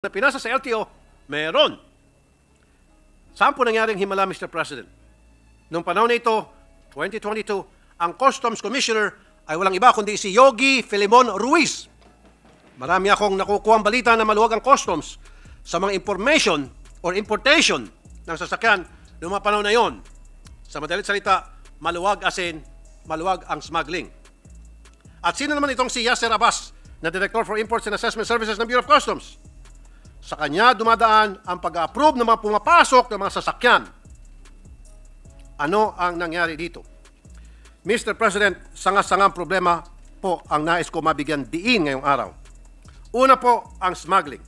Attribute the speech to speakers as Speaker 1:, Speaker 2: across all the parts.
Speaker 1: na pinasa sa LTO, meron. Saan po nangyaring himala, Mr. President? Noong panahon na ito, 2022, ang Customs Commissioner ay walang iba kundi si Yogi Filemon Ruiz. Marami akong nakukuhang balita na maluwag ang customs sa mga information or importation ng sasakyan noong mga panahon na yon. Sa madalit salita, maluwag as in, maluwag ang smuggling. At sino naman itong si Yasser Abbas, na Director for Imports and Assessment Services ng Bureau of Customs? Sa kanya dumadaan ang pag-approve ng mga pumapasok ng mga sasakyan. Ano ang nangyari dito? Mr. President, sanga-sangang problema po ang nais ko mabigyan diin ngayong araw. Una po, ang smuggling.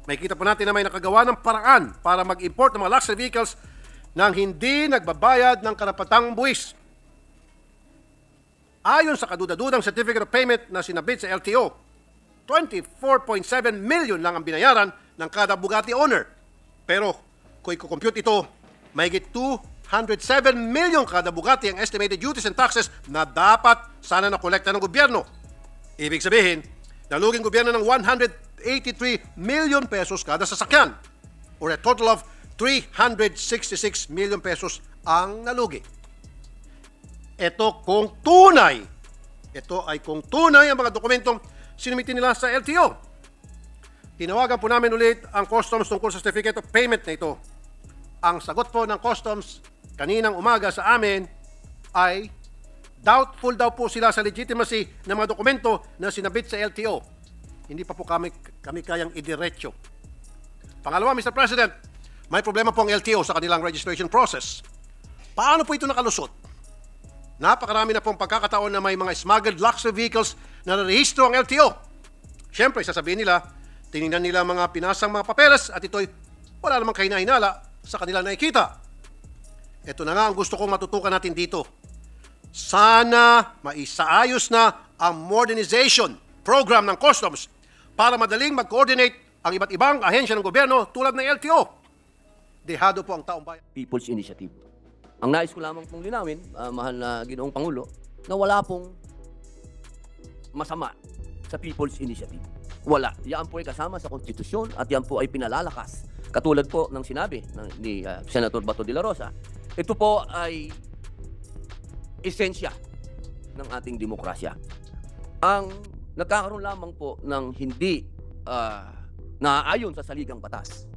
Speaker 1: Makikita po natin na may nakagawa ng paraan para mag-import ng mga luxury vehicles nang hindi nagbabayad ng karapatang buwis. Ayon sa kadudadudang certificate of payment na sinabit sa LTO, 24.7 million lang ang binayaran ng kada Bugatti owner. Pero kung i-compute ito, mahigit 207 million kada Bugatti ang estimated duties and taxes na dapat sana nakolekta ng gobyerno. Ibig sabihin, naluging gobyerno ng 183 million pesos kada sasakyan, or a total of 366 million pesos ang nalugi. Ito ay kung tunay ang mga dokumentong sinumitin nila sa LTO. Tinawagan po namin ulit ang Customs tungkol sa certificate of payment na ito. Ang sagot po ng Customs kaninang umaga sa amin ay doubtful daw po sila sa legitimacy ng mga dokumento na sinabit sa LTO. Hindi pa po kami kayang idiretso. Pangalawa, Mr. President, may problema po ang LTO sa kanilang registration process. Paano po ito nakalusot? Napakarami na pong pagkakataon na may mga smuggled luxury vehicles na narehistro ang LTO. Siyempre, sasabihin nila, tinignan nila mga pinasang mga papeles at ito'y wala namang kahinahinala sa kanilang nakikita. Ito na nga ang gusto kong matutukan natin dito. Sana maisaayos na ang modernization program ng Customs para madaling mag-coordinate ang iba't ibang ahensya ng gobyerno tulad ng LTO. Dehado po ang taong bayan.
Speaker 2: People's Initiative. Ang nais ko lamang pong linawin, mahal na Ginoong Pangulo, na wala pong masama sa People's Initiative. Wala. Yan po ay kasama sa konstitusyon at yan po ay pinalalakas. Katulad po ng sinabi ni Senator Bato de la Rosa, ito po ay esensya ng ating demokrasya. Ang nagkakaroon lamang po ng hindi naaayon sa saligang batas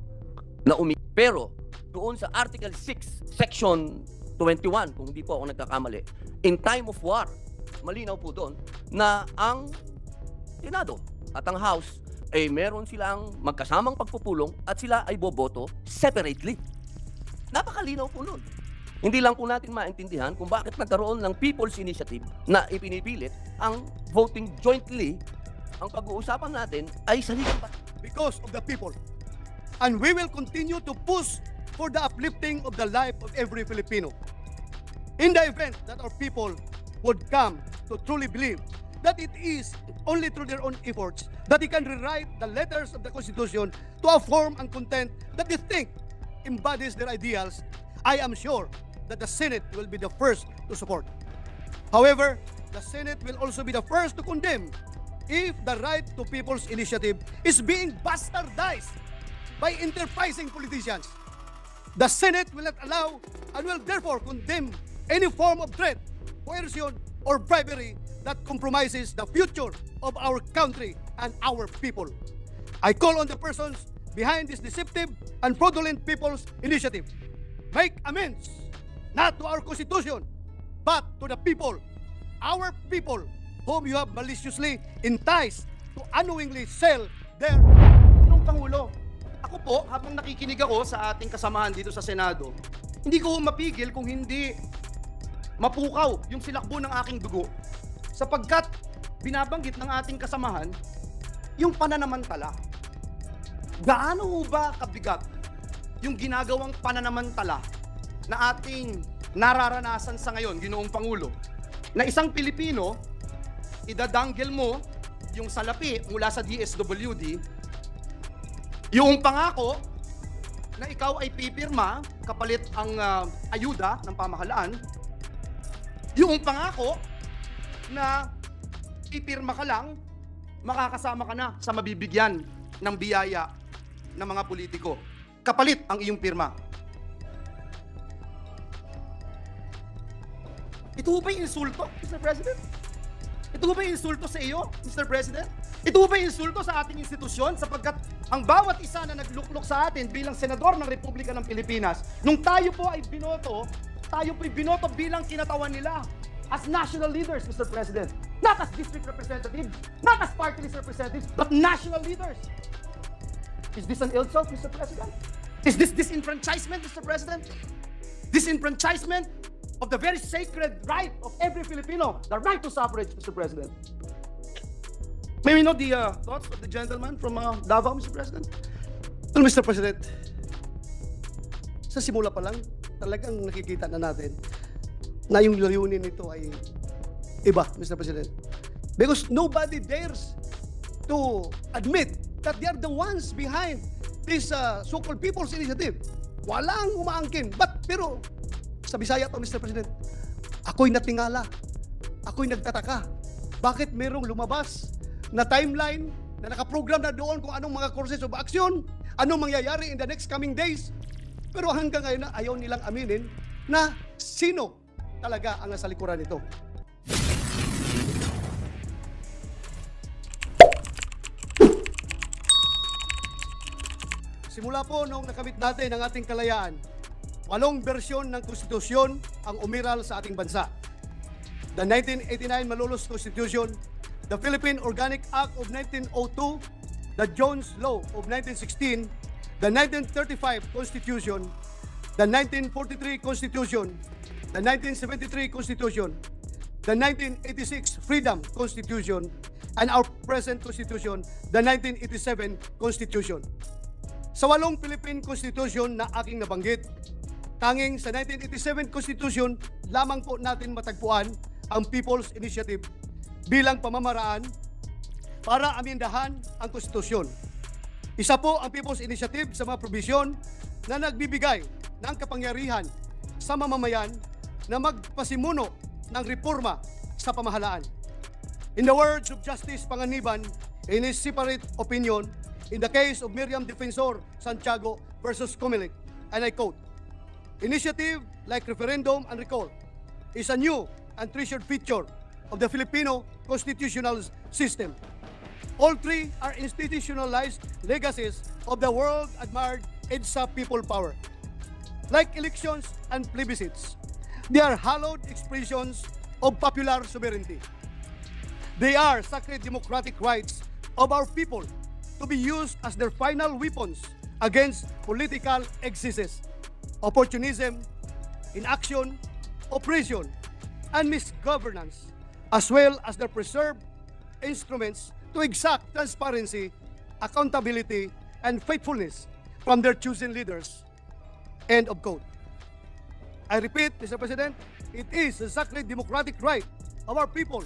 Speaker 2: na pero doon sa Article 6, Section 21, kung hindi po ako nagkakamali, in time of war, malinaw po doon na ang Senado at ang House ay meron silang magkasamang pagpupulong at sila ay boboto separately. Napakalinaw po nun. Hindi lang po natin maintindihan kung bakit nagkaroon ng People's Initiative na ipinipilit ang voting jointly. Ang pag-uusapan natin ay saligang batas.
Speaker 3: Because of the people. And we will continue to push for the uplifting of the life of every Filipino. In the event that our people would come to truly believe that it is only through their own efforts that they can rewrite the letters of the Constitution to a form and content that they think embodies their ideals, I am sure that the Senate will be the first to support. However, the Senate will also be the first to condemn if the right to people's initiative is being bastardized by enterprising politicians. The Senate will not allow and will therefore condemn any form of threat, coercion, or bribery that compromises the future of our country and our people. I call on the persons behind this deceptive and fraudulent people's initiative. Make amends, not to our Constitution, but to the people, our people, whom you have maliciously enticed to unknowingly sell their...
Speaker 4: Pangulo, ako po, habang nakikinig ako sa ating kasamahan dito sa Senado, hindi ko mapigil kung hindi mapukaw yung silakbo ng aking dugo. Sapagkat binabanggit ng ating kasamahan yung pananamantala. Gaano ho ba kabigat yung ginagawang pananamantala na ating nararanasan sa ngayon, Ginoong Pangulo? Na isang Pilipino, idadanggel mo yung salapi mula sa DSWD, yung pangako na ikaw ay pipirma kapalit ang ayuda ng pamahalaan, yung pangako na pipirma ka lang, makakasama ka na sa mabibigyan ng biyaya ng mga politiko. Kapalit ang iyong pirma. Ito ba yung insulto, Mr. President? Ito ba yung insulto sa iyo, Mr. President? Ito ba yung insulto sa ating institusyon sapagkat ang bawat isa na nagluklok sa atin bilang senador ng Republika ng Pilipinas, nung tayo po ay binoto bilang kinatawan nila as national leaders, Mr. President. Not as district representatives, not as party list representatives, but national leaders. Is this an insult, Mr. President? Is this disenfranchisement, Mr. President? Disenfranchisement of the very sacred right of every Filipino, the right to suffrage, Mr. President. May we know the thoughts of the gentleman from Davao, Mr. President?
Speaker 3: Well, Mr. President, sa simula pa lang, talagang nakikita na natin na yung layunin nito ay iba, Mr. President. Because nobody dares to admit that they are the ones behind this so-called People's Initiative. Walang umaangkin. Pero sa Bisaya to, Mr. President, ako'y natingala. Ako'y nagtataka. Bakit merong lumabas na timeline na nakaprogram na doon kung anong mga courses of action, anong mangyayari in the next coming days. Pero hanggang ngayon na ayaw nilang aminin na sino talaga ang nasa likuran nito. Simula po noong nakamit natin ang ating kalayaan, 8 bersyon ng konstitusyon ang umiral sa ating bansa. The 1989 Malolos Constitution, the Philippine Organic Act of 1902, the Jones Law of 1916, the 1935 Constitution, the 1943 Constitution, the 1973 Constitution, the 1986 Freedom Constitution, and our present Constitution, the 1987 Constitution. Sa 8 Philippine Constitution na aking nabanggit, tanging sa 1987 Constitution lamang po natin matagpuan ang People's Initiative bilang pamamaraan para amendahan ang konstitusyon. Isa po ang People's Initiative sa mga probisyon na nagbibigay ng kapangyarihan sa mamamayan na magpasimuno ng reforma sa pamahalaan. In the words of Justice Panganiban in his separate opinion in the case of Miriam Defensor Santiago versus Comelec, and I quote, "Initiative like referendum and recall is a new and treasured feature of the Filipino constitutional system. All three are institutionalized legacies of the world-admired EDSA people power. Like elections and plebiscites, they are hallowed expressions of popular sovereignty. They are sacred democratic rights of our people to be used as their final weapons against political excesses, opportunism, inaction, oppression, and misgovernance, as well as their preserved instruments to exact transparency, accountability, and faithfulness from their chosen leaders." End of quote. I repeat, Mr. President, it is a sacred democratic right of our people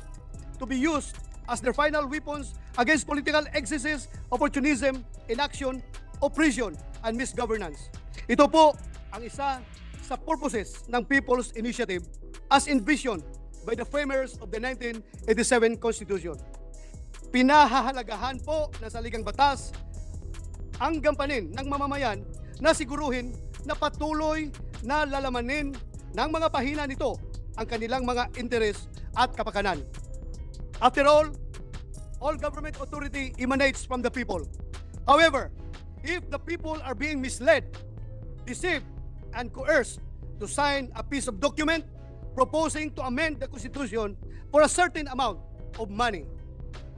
Speaker 3: to be used as their final weapons against political excesses, opportunism, inaction, oppression, and misgovernance. Ito po ang isa sa purposes ng People's Initiative as envisioned by the framers of the 1987 Constitution. Pinahahalagahan po ng saligang batas ang gampanin ng mamamayan na siguruhin na patuloy na lalamanin ng mga pahina nito ang kanilang mga interes at kapakanan. After all government authority emanates from the people. However, if the people are being misled, deceived, and coerced to sign a piece of document proposing to amend the Constitution for a certain amount of money,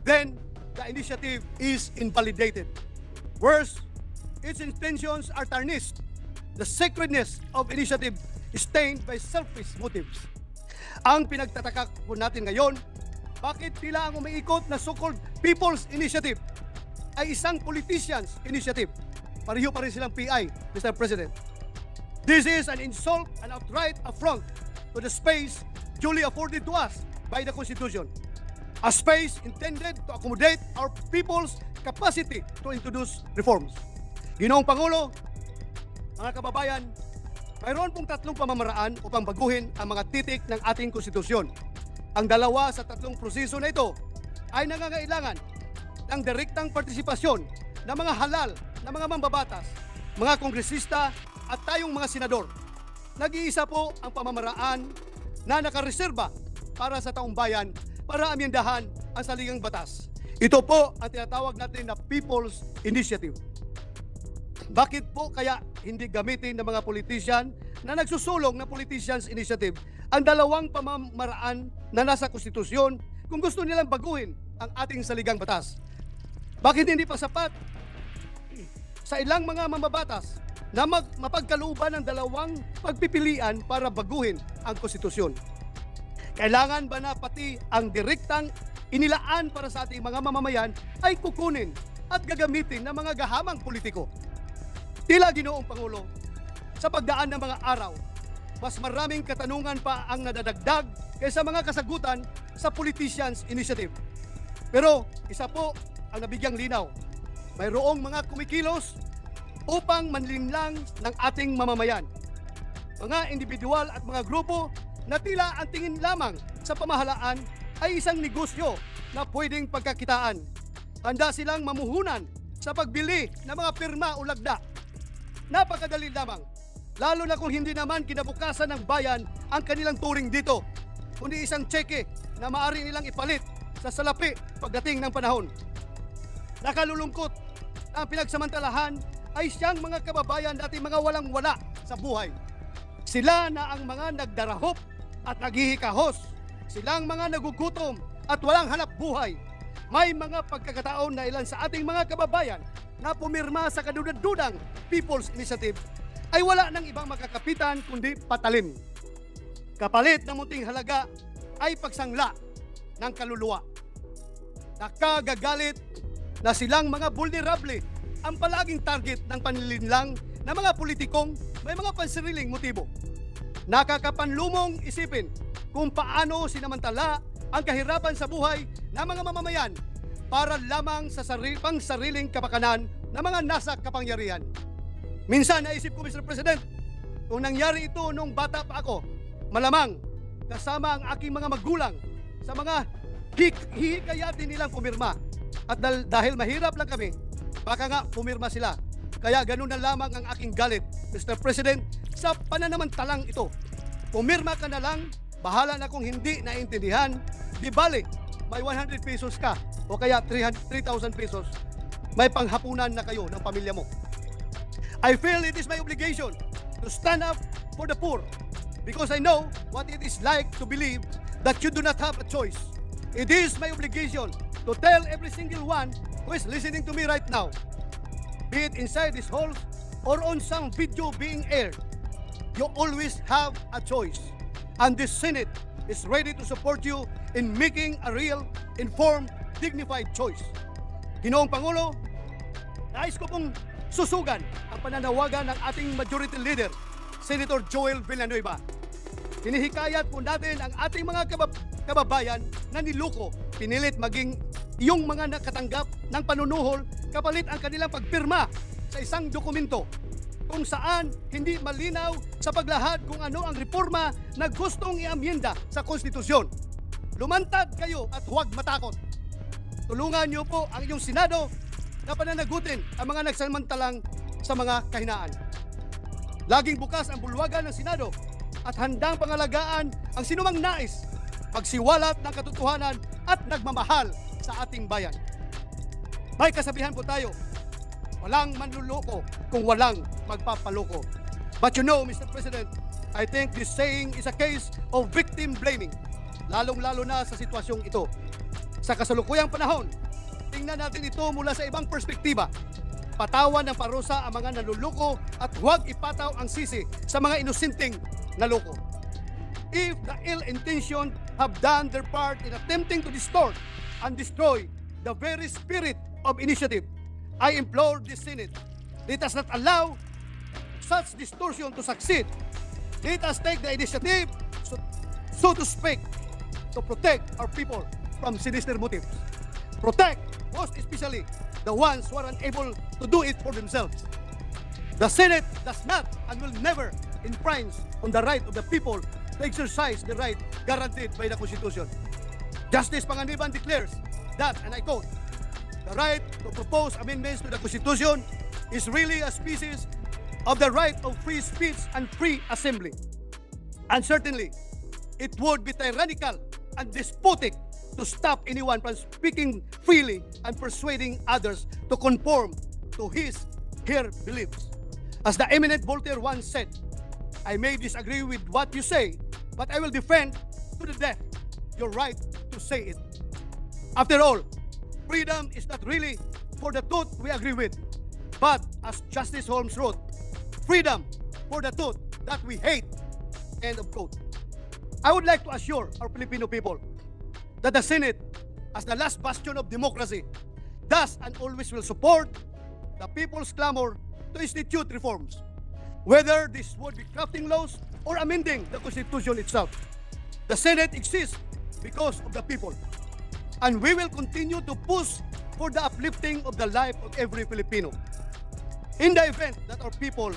Speaker 3: then the initiative is invalidated. Worse, its intentions are tarnished. The sacredness of initiative is stained by selfish motives. Ang pinagtataka po natin ngayon, bakit tila ang umiikot na so-called People's Initiative ay isang politician's initiative? Pareho pa rin silang PI, Mr. President. This is an insult and outright affront to the space duly afforded to us by the Constitution. A space intended to accommodate our people's capacity to introduce reforms. Ginoong Pangulo, mga kababayan, mayroon pong 3 pamamaraan upang baguhin ang mga titik ng ating konstitusyon. Ang 2 sa 3 proseso na ito ay nangangailangan ng direktang partisipasyon ng mga halal na mga mambabatas, mga kongresista at tayong mga senador, nag-iisa po ang pamamaraan na nakareserba para sa taong bayan para amyendahan ang saligang batas. Ito po ang tinatawag natin na People's Initiative. Bakit po kaya hindi gamitin ng mga politician na nagsusulong na Politicians Initiative ang dalawang pamamaraan na nasa konstitusyon kung gusto nilang baguhin ang ating saligang batas? Bakit hindi pa sapat sa ilang mga mambabatas na mapagkalooban ng dalawang pagpipilian para baguhin ang konstitusyon? Kailangan ba na pati ang direktang inilaan para sa ating mga mamamayan ay kukunin at gagamitin ng mga gahamang politiko? Tila Ginoong Pangulo, sa pagdaan ng mga araw, mas maraming katanungan pa ang nadadagdag kaysa mga kasagutan sa Politicians Initiative. Pero isa po ang nabigyang linaw. Mayroong mga kumikilos upang manlinlang ng ating mamamayan. Mga individual at mga grupo na tila ang tingin lamang sa pamahalaan ay isang negosyo na pwedeng pagkakitaan. Handa silang mamuhunan sa pagbili ng mga pirma o lagda. Napakadali lamang, lalo na kung hindi naman kinabukasan ng bayan ang kanilang turing dito, kundi isang tseke na maaari nilang ipalit sa salapi pagdating ng panahon. Nakalulungkot na ang pinagsamantalahan ay siyang mga kababayan natin mga walang-wala sa buhay. Sila na ang mga nagdarahop at naghihikahos. Silang mga nagugutom at walang hanap buhay. May mga pagkakataon na ilan sa ating mga kababayan na pumirma sa kadudad-dudang People's Initiative ay wala ng ibang makakapitan kundi patalim. Kapalit ng munting halaga ay pagsangla ng kaluluwa. Nakagagalit na silang mga vulnerable ang palaging target ng panlilinlang ng mga politikong may mga pansariling motibo. Nakakapanlumong isipin kung paano sinamantala ang kahirapan sa buhay ng mga mamamayan para lamang sa sariling kapakanan ng mga nasa kapangyarihan. Minsan naisip ko, Mr. President, kung nangyari ito nung bata pa ako, malamang kasama ang aking mga magulang sa mga hihikayatin nilang pumirma. At dahil mahirap lang kami, baka nga pumirma sila. Kaya ganun na lamang ang aking galit, Mr. President, sa pananamantalang ito. Pumirma ka na lang, bahala na kung hindi naintindihan, di bali, may 100 pesos ka o kaya 3,000 pesos, may panghapunan na kayo ng pamilya mo. I feel it is my obligation to stand up for the poor because I know what it is like to believe that you do not have a choice. It is my obligation to tell every single one who is listening to me right now, be it inside this hall or on some video being aired, you always have a choice. And the Senate is ready to support you in making a real, informed, dignified choice. Ginoong Pangulo, nais ko pong susugan ang pananawagan ng ating Majority Leader, Senator Joel Villanueva. Hinihikayat po natin ang ating mga kababayan na niluko, pinilit maging yung mga nakatanggap ng panunuhol kapalit ang kanilang pagpirma sa isang dokumento kung saan hindi malinaw sa paglahad kung ano ang reforma na gustong iamyenda sa konstitusyon. Lumantad kayo at huwag matakot. Tulungan niyo po ang inyong Senado na pananagutin ang mga nagsamantalang sa mga kahinaan. Laging bukas ang bulwagan ng Senado at handang pangalagaan ang sinumang nais pagsiwalat ng katotohanan at nagmamahal sa ating bayan. May kasabihan po tayo, walang manluloko kung walang magpapaloko. But you know, Mr. President, I think this saying is a case of victim blaming, lalong-lalo na sa sitwasyong ito. Sa kasalukuyang panahon, tingnan natin ito mula sa ibang perspektiba. Patawan ng parusa ang mga naluluko at huwag ipataw ang sisi sa mga inosenteng naloko. If the ill-intentioned have done their part in attempting to distort and destroy the very spirit of initiative, I implore the Senate, let us not allow such distortion to succeed. Let us take the initiative, so to speak, to protect our people from sinister motives. Protect, most especially, the ones who are unable to do it for themselves. The Senate does not and will never infringe on the right of the people to exercise the right guaranteed by the Constitution. Justice Panganiban declares that, and I quote, the right to propose amendments to the Constitution is really a species of the right of free speech and free assembly. And certainly, it would be tyrannical and despotic to stop anyone from speaking freely and persuading others to conform to her beliefs. As the eminent Voltaire once said, I may disagree with what you say, but I will defend to the death your right to say it. After all, freedom is not really for the truth we agree with, but as Justice Holmes wrote, freedom for the truth that we hate. End of quote. I would like to assure our Filipino people that the Senate, as the last bastion of democracy, does and always will support the people's clamor to institute reforms, whether this would be crafting laws or amending the Constitution itself. The Senate exists because of the people, and we will continue to push for the uplifting of the life of every Filipino. In the event that our people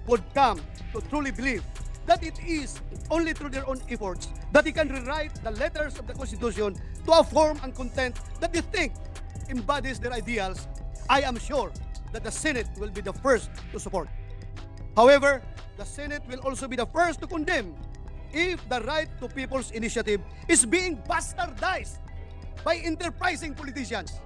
Speaker 3: would come to truly believe that it is only through their own efforts that they can rewrite the letters of the Constitution to a form and content that they think embodies their ideals, I am sure that the Senate will be the first to support. However, the Senate will also be the first to condemn if the right to people's initiative is being bastardized by enterprising politicians.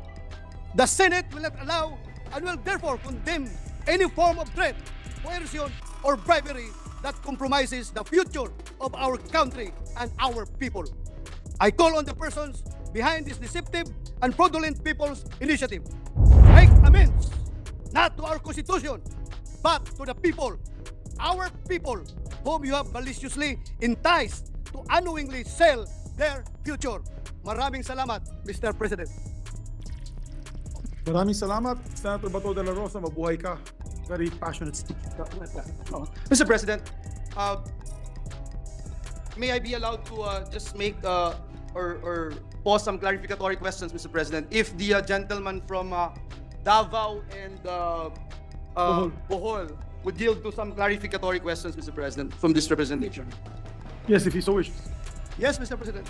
Speaker 3: The Senate will not allow and will therefore condemn any form of threat, coercion, or bribery that compromises the future of our country and our people. I call on the persons behind this deceptive and fraudulent people's initiative to make amends, not to our Constitution, but to the people, our people, whom you have maliciously enticed to unknowingly sell their future. Maraming salamat, Mr. President.
Speaker 5: Maraming salamat, Senator Bato de la Rosa. Mabuhay ka. Very passionate speech.
Speaker 4: Mr. President, may I be allowed to just make or pose some clarificatory questions, Mr. President? If the gentleman from Davao and Bohol would yield to some clarificatory questions, Mr. President, from this representation.
Speaker 5: Yes, if he so wishes.
Speaker 3: Yes, Mr. President.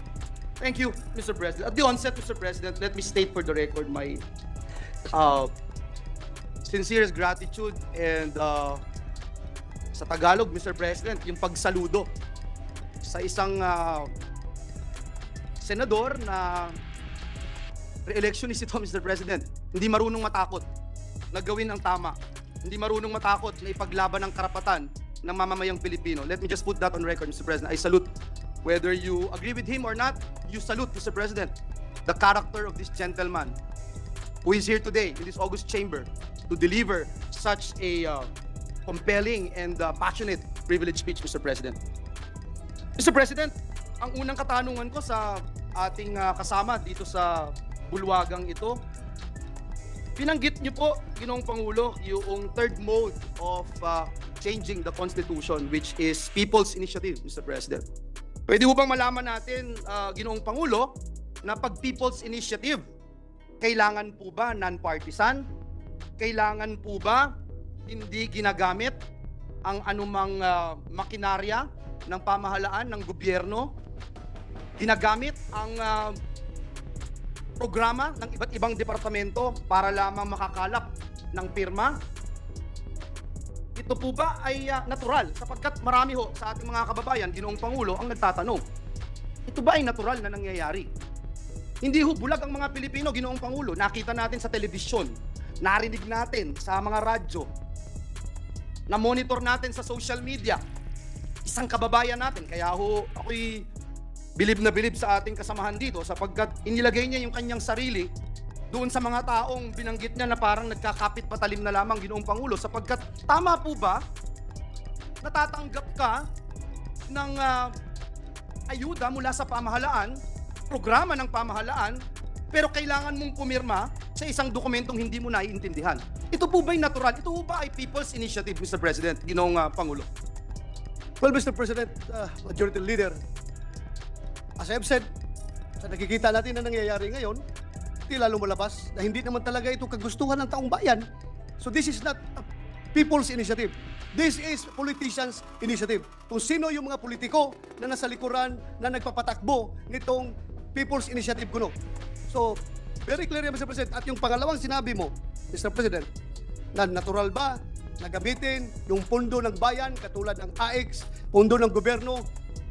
Speaker 4: Thank you, Mr. President. At the onset, Mr. President, let me state for the record my sincerest gratitude and sa Tagalog, Mr. President, yung pagsaludo sa isang senador na re-electionist ito, Mr. President. Hindi marunong matakot na gawin ang tama. Hindi marunong matakot na ipaglaban ang karapatan ng mamamayang Pilipino. Let me just put that on record, Mr. President. I salute, whether you agree with him or not, you salute, Mr. President, the character of this gentleman who is here today in this August chamber to deliver such a compelling and passionate privileged speech, Mr. President. Mr. President, ang unang katanungan ko sa ating kasama dito sa bulwagang ito, pinanggit niyo po, Ginoong Pangulo, yung third mode of changing the Constitution, which is people's initiative, Mr. President. Pwede ho bang malaman natin, Ginoong Pangulo, na pag people's initiative, kailangan po ba non-partisan? Kailangan po ba hindi ginagamit ang anumang makinarya ng pamahalaan ng gobyerno? Ginagamit ang programa ng iba't ibang departamento para lamang makakalap ng pirma? Ito po ba ay natural? Sapagkat marami ho sa ating mga kababayan, Ginoong Pangulo, ang nagtatanong, ito ba ay natural na nangyayari? Hindi ho bulag ang mga Pilipino, Ginoong Pangulo. Nakita natin sa telebisyon, narinig natin sa mga radyo, na-monitor natin sa social media. Isang kababayan natin, kaya ho ako'y bilib na bilib sa ating kasamahan dito sapagkat inilagay niya yung kanyang sarili doon sa mga taong binanggit niya na parang nagkakapit patalim na lamang, Ginoong Pangulo, sapagkat tama po ba natatanggap ka ng ayuda mula sa pamahalaan, programa ng pamahalaan, pero kailangan mong pumirma sa isang dokumentong hindi mo naiintindihan? Ito po ba'y natural? Ito po ba ay people's initiative, Mr. President, Ginoong Pangulo?
Speaker 3: Well, Mr. President, Majority Leader, as I've said, sa nakikita natin na nangyayari ngayon, tila lumalabas na hindi naman talaga ito kagustuhan ng taong bayan. So this is not a people's initiative. This is politicians' initiative. Kung sino yung mga politiko na nasa likuran na nagpapatakbo nitong people's initiative kuno. So, very clear, Mr. President. At yung pangalawang sinabi mo, Mr. President, na natural ba na gamitin yung pondo ng bayan katulad ng AX, pondo ng gobyerno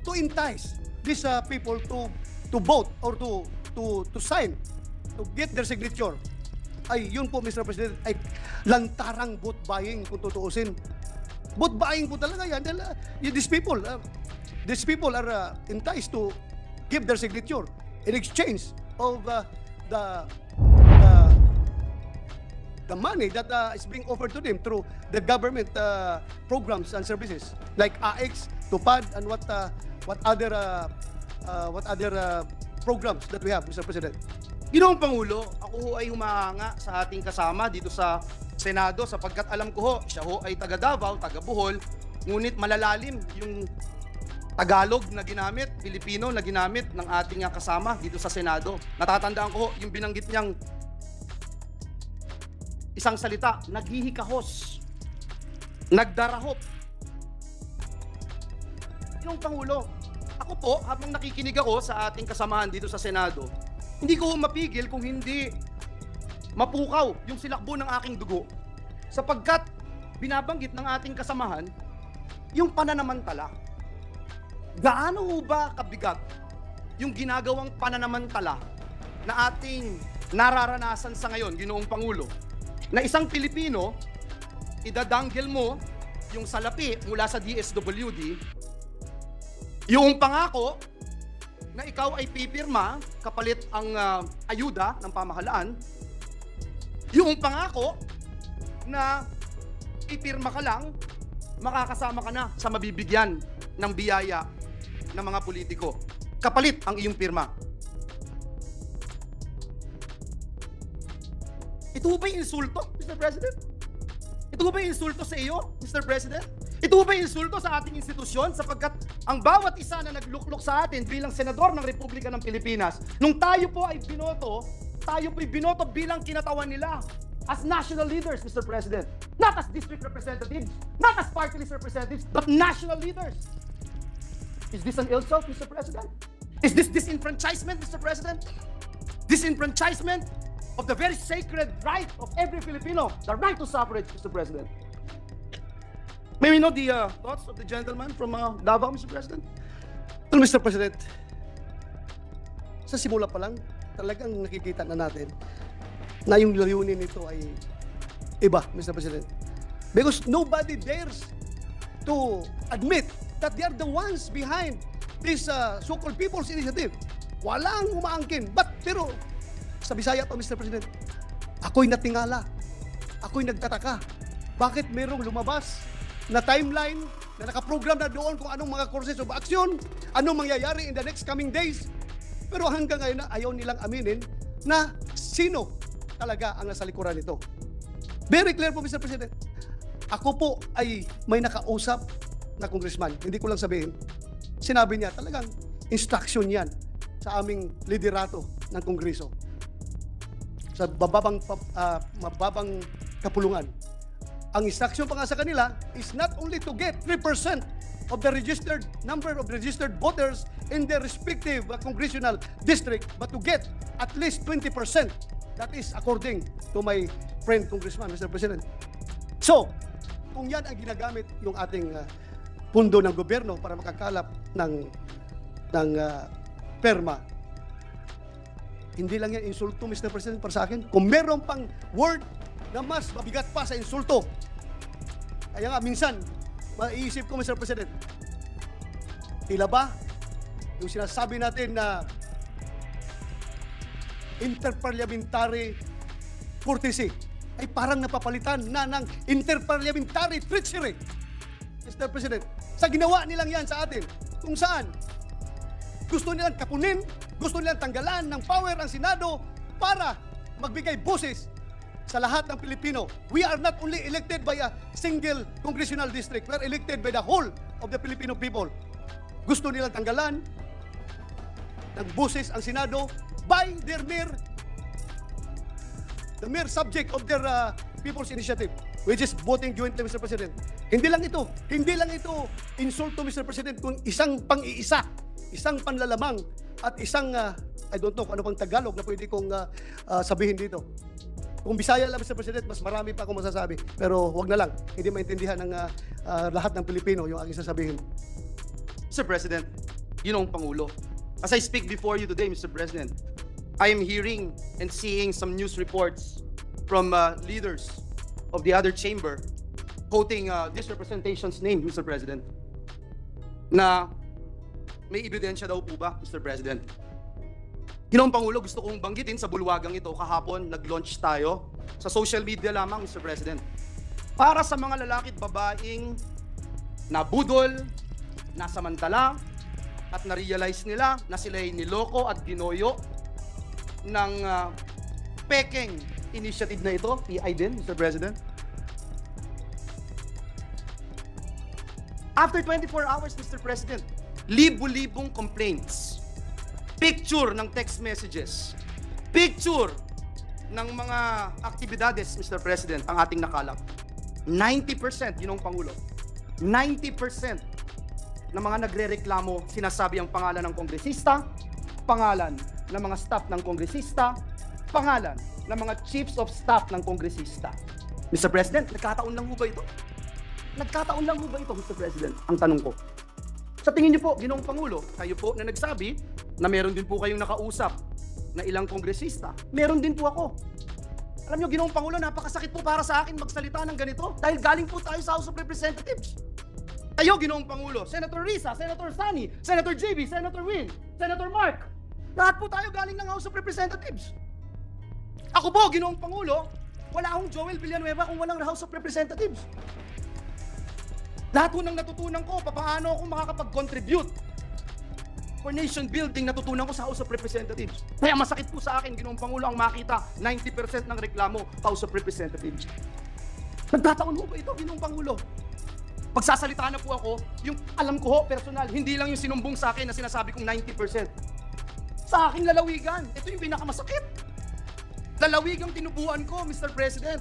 Speaker 3: to entice these people to vote or to sign, to get their signature. Ay yun po, Mr. President, ay lantarang vote buying kung tutuusin. Vote buying po talaga yan. Dahil, these people are enticed to give their signature in exchange of the money that is being offered to them through the government programs and services like AX, TUPAD, and what other programs that we have, Mr. President.
Speaker 4: Ginoong Pangulo, ako ho ay humahanga sa ating kasama dito sa Senado sapagkat alam ko ho, siya ho ay taga Davao, taga Bohol, ngunit malalalim yung Tagalog na ginamit, Filipino na ginamit ng ating kasama dito sa Senado. Natatandaan ko ho, yung binanggit niyang isang salita, naghihikahos, nagdarahop. Ginoong Pangulo, ako po, habang nakikinig ako sa ating kasamahan dito sa Senado, hindi ko mapigil kung hindi mapukaw yung silakbo ng aking dugo sapagkat binabanggit ng ating kasamahan yung pananamantala. Gaano ba kabigat yung ginagawang pananamantala na ating nararanasan sa ngayon, Ginoong Pangulo, na isang Pilipino, idadanggel mo yung salapi mula sa DSWD, yung pangako na ikaw ay pipirma kapalit ang ayuda ng pamahalaan, yung pangako na pipirma ka lang, makakasama ka na sa mabibigyan ng biyaya ng mga politiko, kapalit ang iyong pirma. Ito ba yung insulto, Mr. President? Ito ba yung insulto sa iyo, Mr. President? Ito ba yung insulto sa ating institusyon sapagkat ang bawat isa na nagluklok sa atin bilang senador ng Republika ng Pilipinas, nung tayo po ay binoto bilang kinatawan nila as national leaders, Mr. President. Not as district representatives, not as party list representatives, but national leaders. Is this an insult, Mr. President? Is this disenfranchisement, Mr. President? Disenfranchisement of the very sacred right of every Filipino, the right to suffrage, Mr. President. May we know the thoughts of the gentleman from Davao, Mr. President?
Speaker 3: Well, Mr. President, sa simula pa lang, talagang nakikita na natin na yung layunin nito ay iba, Mr. President. Because nobody dares to admit that they are the ones behind this so-called People's Initiative. Walang umaangkin. Pero sa Bisaya pa, Mr. President, ako'y natingala. Ako'y nagtataka. Bakit merong lumabas na timeline na nakaprogram na doon kung anong mga courses of action, anong mangyayari in the next coming days. Pero hanggang ngayon na ayaw nilang aminin na sino talaga ang nasa likuran nito. Very clear po, Mr. President. Ako po ay may nakausap na congressman. Hindi ko lang sabihin. Sinabi niya talagang instruction yan sa aming liderato ng Kongreso. Sa mababang kapulungan. Ang instruction pa nga sa kanila is not only to get 3% of the number of registered voters in their respective congressional district, but to get at least 20%. That is according to my friend Congressman, Mr. President. So, kung yan ang ginagamit yung ating pundo ng gobyerno para makakalap ng perma, hindi lang yan insulto, Mr. President, para sa akin. Kung meron pang word na mas mabigat pa sa insulto, kaya nga minsan, maiisip ko, Mr. President, tila ba yung sinasabi natin na interparliamentary courtesy ay parang napapalitan na ng interparliamentary treachery, Mr. President. Sa ginawa nilang yan sa atin, kung saan gusto nilang kapunin, gusto nilang tanggalan ng power ang Senado para magbigay boses sa lahat ng Pilipino. We are not only elected by a single congressional district, we are elected by the whole of the Filipino people. Gusto nilang tanggalan ng boses ang Senado by the mere subject of their People's Initiative, which is voting jointly, Mr. President. Hindi lang ito insulto, Mr. President, kung isang pang-iisa, isang panlalamang, at isang, I don't know kung ano pang Tagalog na pwede kong sabihin dito. Kung Bisaya lang, Mr. President, mas marami pa akong masasabi. Pero wag na lang. Hindi maintindihan ng lahat ng Pilipino yung aking sasabihin.
Speaker 4: Mr. President, Ginoong Pangulo, as I speak before you today, Mr. President, I am hearing and seeing some news reports from leaders of the other chamber quoting this representation's name, Mr. President, na may ebidensya daw po ba, Mr. President? Ginoong Pangulo, gusto kong banggitin sa bulwagang ito, kahapon nag-launch tayo sa social media lamang, Mr. President, para sa mga lalaki at babaeng nabudol, nasamantala, at na-realize nila na sila'y niloko at ginoyo ng pekeng initiative na ito, PI din, Mr. President. After 24 hours, Mr. President, libu-libong complaints, picture ng text messages, picture ng mga aktibidades, Mr. President, ang ating nakalap. 90%, Ginoong Pangulo, 90% ng mga nagre-reklamo, sinasabi ang pangalan ng kongresista, pangalan ng mga staff ng kongresista, pangalan ng mga chiefs of staff ng kongresista. Mr. President, nagkataon lang ho ba ito? Nagkataon lang ho ba ito, Mr. President? Ang tanong ko. Sa tingin niyo po, Ginoong Pangulo, kayo po na nagsabi na meron din po kayong nakausap na ilang kongresista, meron din po ako. Alam niyo, Ginoong Pangulo, napakasakit po para sa akin magsalita ng ganito dahil galing po tayo sa House of Representatives. Kayo, Ginoong Pangulo, Senator Risa, Senator Sani, Senator JB, Senator Win, Senator Mark, lahat po tayo galing ng House of Representatives. Ako po, Ginoong Pangulo, wala akong Joel Villanueva kung walang House of Representatives. Lahat po ng natutunan ko, paano ako makakapag-contribute for nation building, natutunan ko sa House of Representatives. Kaya masakit po sa akin, Ginoong Pangulo, ang makita 90% ng reklamo, House of Representatives. Nagtataon mo ba ito, Ginoong Pangulo? Pagsasalita na po ako, yung alam ko ho, personal, hindi lang yung sinumbong sa akin na sinasabi kong 90%. Sa aking lalawigan, ito yung pinakamasakit. Lalawigang tinubuan ko, Mr. President.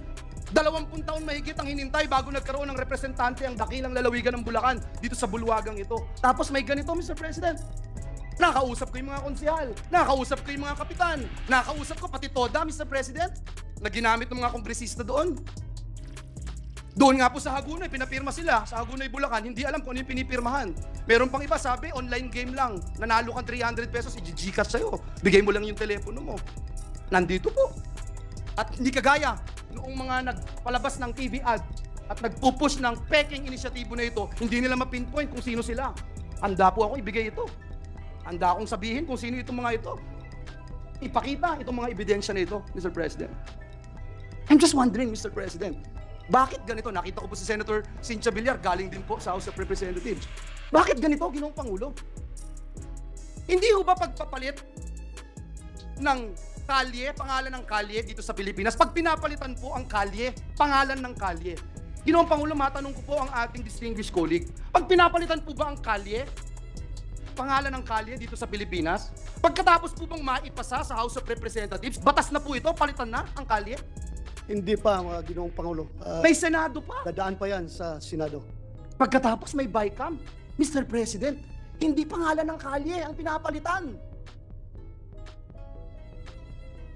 Speaker 4: 20 taon mahigit ang hinintay bago nagkaroon ng representante ang dakilang lalawigan ng Bulacan dito sa bulwagang ito. Tapos may ganito, Mr. President. Nakausap ko yung mga konsehal, nakausap ko yung mga kapitan, nakausap ko pati TODA, Mr. President, na ginamit ng mga kongresista doon. Doon nga po sa Hagunoy, pinapirma sila. Sa Hagunoy, Bulacan, hindi alam kung ano yung pinipirmahan. Meron pang iba, sabi, online game lang. Nanalo kang 300 pesos, i-Gcash sa'yo. Bigay mo lang yung telepono mo. Nandito po. At hindi kagaya noong mga nagpalabas ng TV ad at nagpupush ng peking inisyatibo na ito, hindi nila mapinpoint kung sino sila. Handa po ako ibigay ito. Handa akong sabihin kung sino itong mga ito. Ipakita itong mga ebidensya na ito, Mr. President. I'm just wondering, Mr. President, bakit ganito? Nakita ko po si Senator Cynthia Villar, galing din po sa House of Representatives. Bakit ganito, Ginoong Pangulo? Hindi ho ba pagpapalit ng kalye, pangalan ng kalye dito sa Pilipinas, pag pinapalitan po ang kalye, pangalan ng kalye? Ginoong Pangulo, matanong ko po ang ating distinguished colleague, pag pinapalitan po ba ang kalye, pangalan ng kalye dito sa Pilipinas, pagkatapos po bang maipasa sa House of Representatives, batas na po ito, palitan na ang kalye?
Speaker 3: Hindi pa, Ginoong Pangulo.
Speaker 4: May Senado pa.
Speaker 3: Dadaan pa yan sa Senado.
Speaker 4: Pagkatapos may BICAM. Mr. President, hindi pangalan ng kalye ang pinapalitan.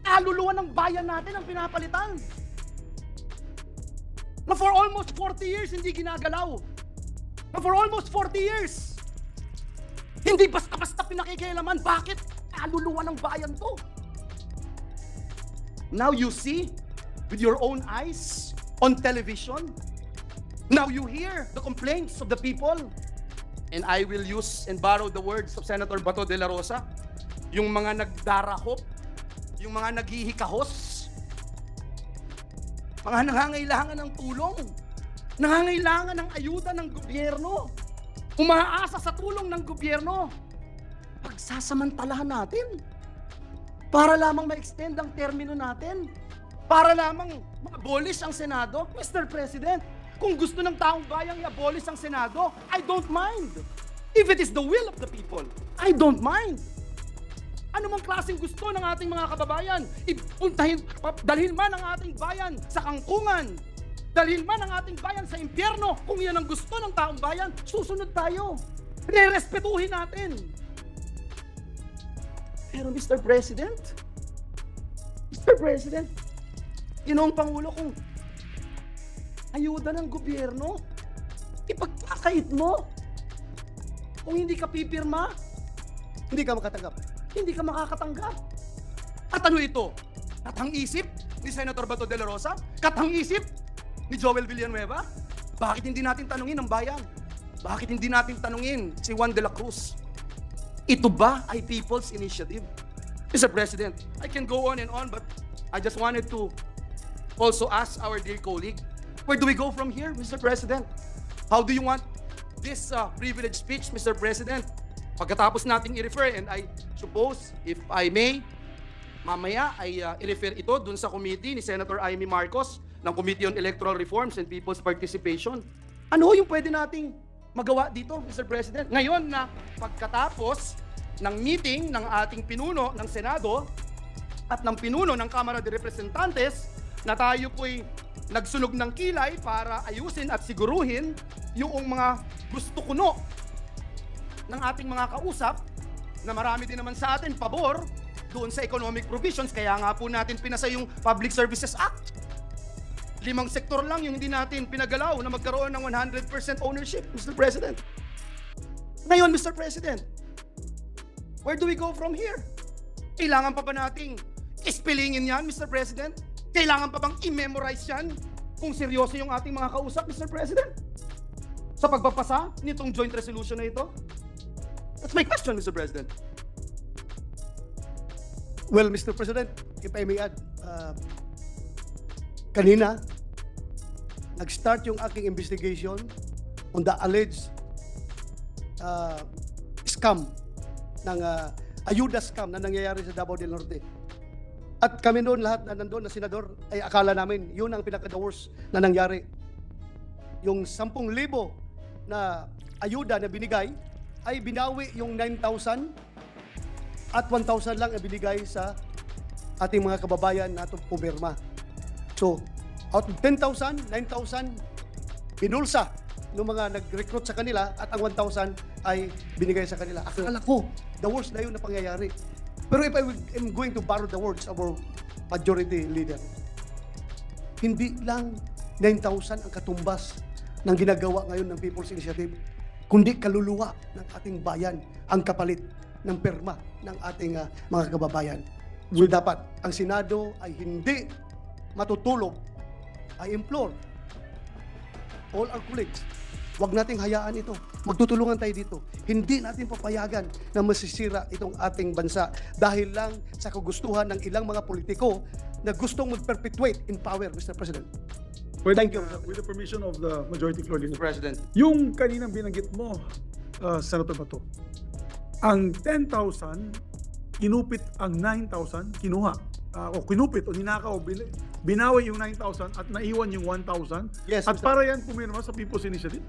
Speaker 4: Kaluluwa ng bayan natin ang pinapalitan. Na for almost 40 years hindi ginagalaw. Na for almost 40 years hindi basta-basta pinakikialaman. Bakit? Kaluluwa ng bayan to. Now you see with your own eyes on television. Now you hear the complaints of the people. And I will use and borrow the words of Senator Bato de la Rosa. Yung mga nagdarahop, yung mga naghihikahos, mga nangangailangan ng tulong, nangangailangan ng ayuda ng gobyerno, umaasa sa tulong ng gobyerno, pagsasamantalahan natin para lamang ma-extend ang termino natin, para lamang ma-abolish ang Senado. Mr. President, kung gusto ng taong bayang i-abolish ang Senado, I don't mind. If it is the will of the people, I don't mind. Ano mang klaseng gusto ng ating mga kababayan, dalhin man ang ating bayan sa kangkungan, dalhin man ang ating bayan sa impyerno, kung yan ang gusto ng taong bayan, susunod tayo. Re-respetuhin natin. Pero Mr. President, Ginoong Pangulo, kung ayuda ng gobyerno, ipagkakait mo. Kung hindi ka pipirma,
Speaker 3: Hindi ka makatanggap.
Speaker 4: hindi ka makakatanggap. At ano ito? Katang-isip ni Senator Bato de la Rosa? Katang-isip ni Joel Villanueva? Bakit hindi natin tanungin ang bayan? Bakit hindi natin tanungin si Juan de la Cruz? Ito ba ay People's Initiative? Mr. President, I can go on and on, but I just wanted to also ask our dear colleague, where do we go from here, Mr. President? How do you want this privileged speech, Mr. President? Pagkatapos nating i-refer, and I suppose, if I may, mamaya ay i-refer ito dun sa committee ni Senator Amy Marcos ng Committee on Electoral Reforms and People's Participation. Ano yung pwede nating magawa dito, Mr. President? Ngayon na pagkatapos ng meeting ng ating pinuno ng Senado at ng pinuno ng Kamara de Representantes na tayo po'y nagsunog ng kilay para ayusin at siguruhin yung mga gusto kuno ng ating mga kausap na marami din naman sa atin pabor doon sa economic provisions, kaya nga po natin pinasa yung Public Services Act. 5 sektor lang yung hindi natin pinagalaw na magkaroon ng 100% ownership, Mr. President. Ngayon, Mr. President, where do we go from here? Kailangan pa ba nating ispilingin yan, Mr. President? Kailangan pa bang i-memorize yan kung seryoso yung ating mga kausap, Mr. President? Sa pagpapasa nitong joint resolution na ito? That's my question, Mr. President.
Speaker 3: Well, Mr. President, if I may add, kanina, nag-start yung aking investigation on the alleged scam ng ayuda scam na nangyayari sa Davao del Norte. At kami doon, lahat na nandun na senador, ay akala namin yun ang pinaka-the worst na nangyari. Yung 10,000 na ayuda na binigay, ay binawi yung 9,000 at 1,000 lang ay binigay sa ating mga kababayan na itong pumirma. So, out of 10,000, 9,000 binulsa ng mga nag-recruit sa kanila at ang 1,000 ay binigay sa kanila. Akala ko, the worst na yun na pangyayari. Pero if I am going to borrow the words of our majority leader, hindi lang 9,000 ang katumbas ng ginagawa ngayon ng People's Initiative, kundi kaluluwa ng ating bayan ang kapalit ng perma ng ating mga kababayan. So dapat ang Senado ay hindi matutulog. I implore all our colleagues, wag nating hayaan ito. Magtutulungan tayo dito. Hindi natin papayagan na masisira itong ating bansa dahil lang sa kagustuhan ng ilang mga politiko na gustong mag-perpetuate in power, Mr. President. Thank you.
Speaker 5: With the permission of the majority floor leader.
Speaker 4: Mr. President.
Speaker 5: Yung kaninang binanggit mo, Senator Bato, ang 10,000, kinupit ang 9,000, kinuha. O kinupit o ninakaw, binawi yung 9,000 at naiwan yung 1,000.
Speaker 3: Yes,
Speaker 5: at
Speaker 3: Mr.
Speaker 5: para yan pumirma sa People's Initiative.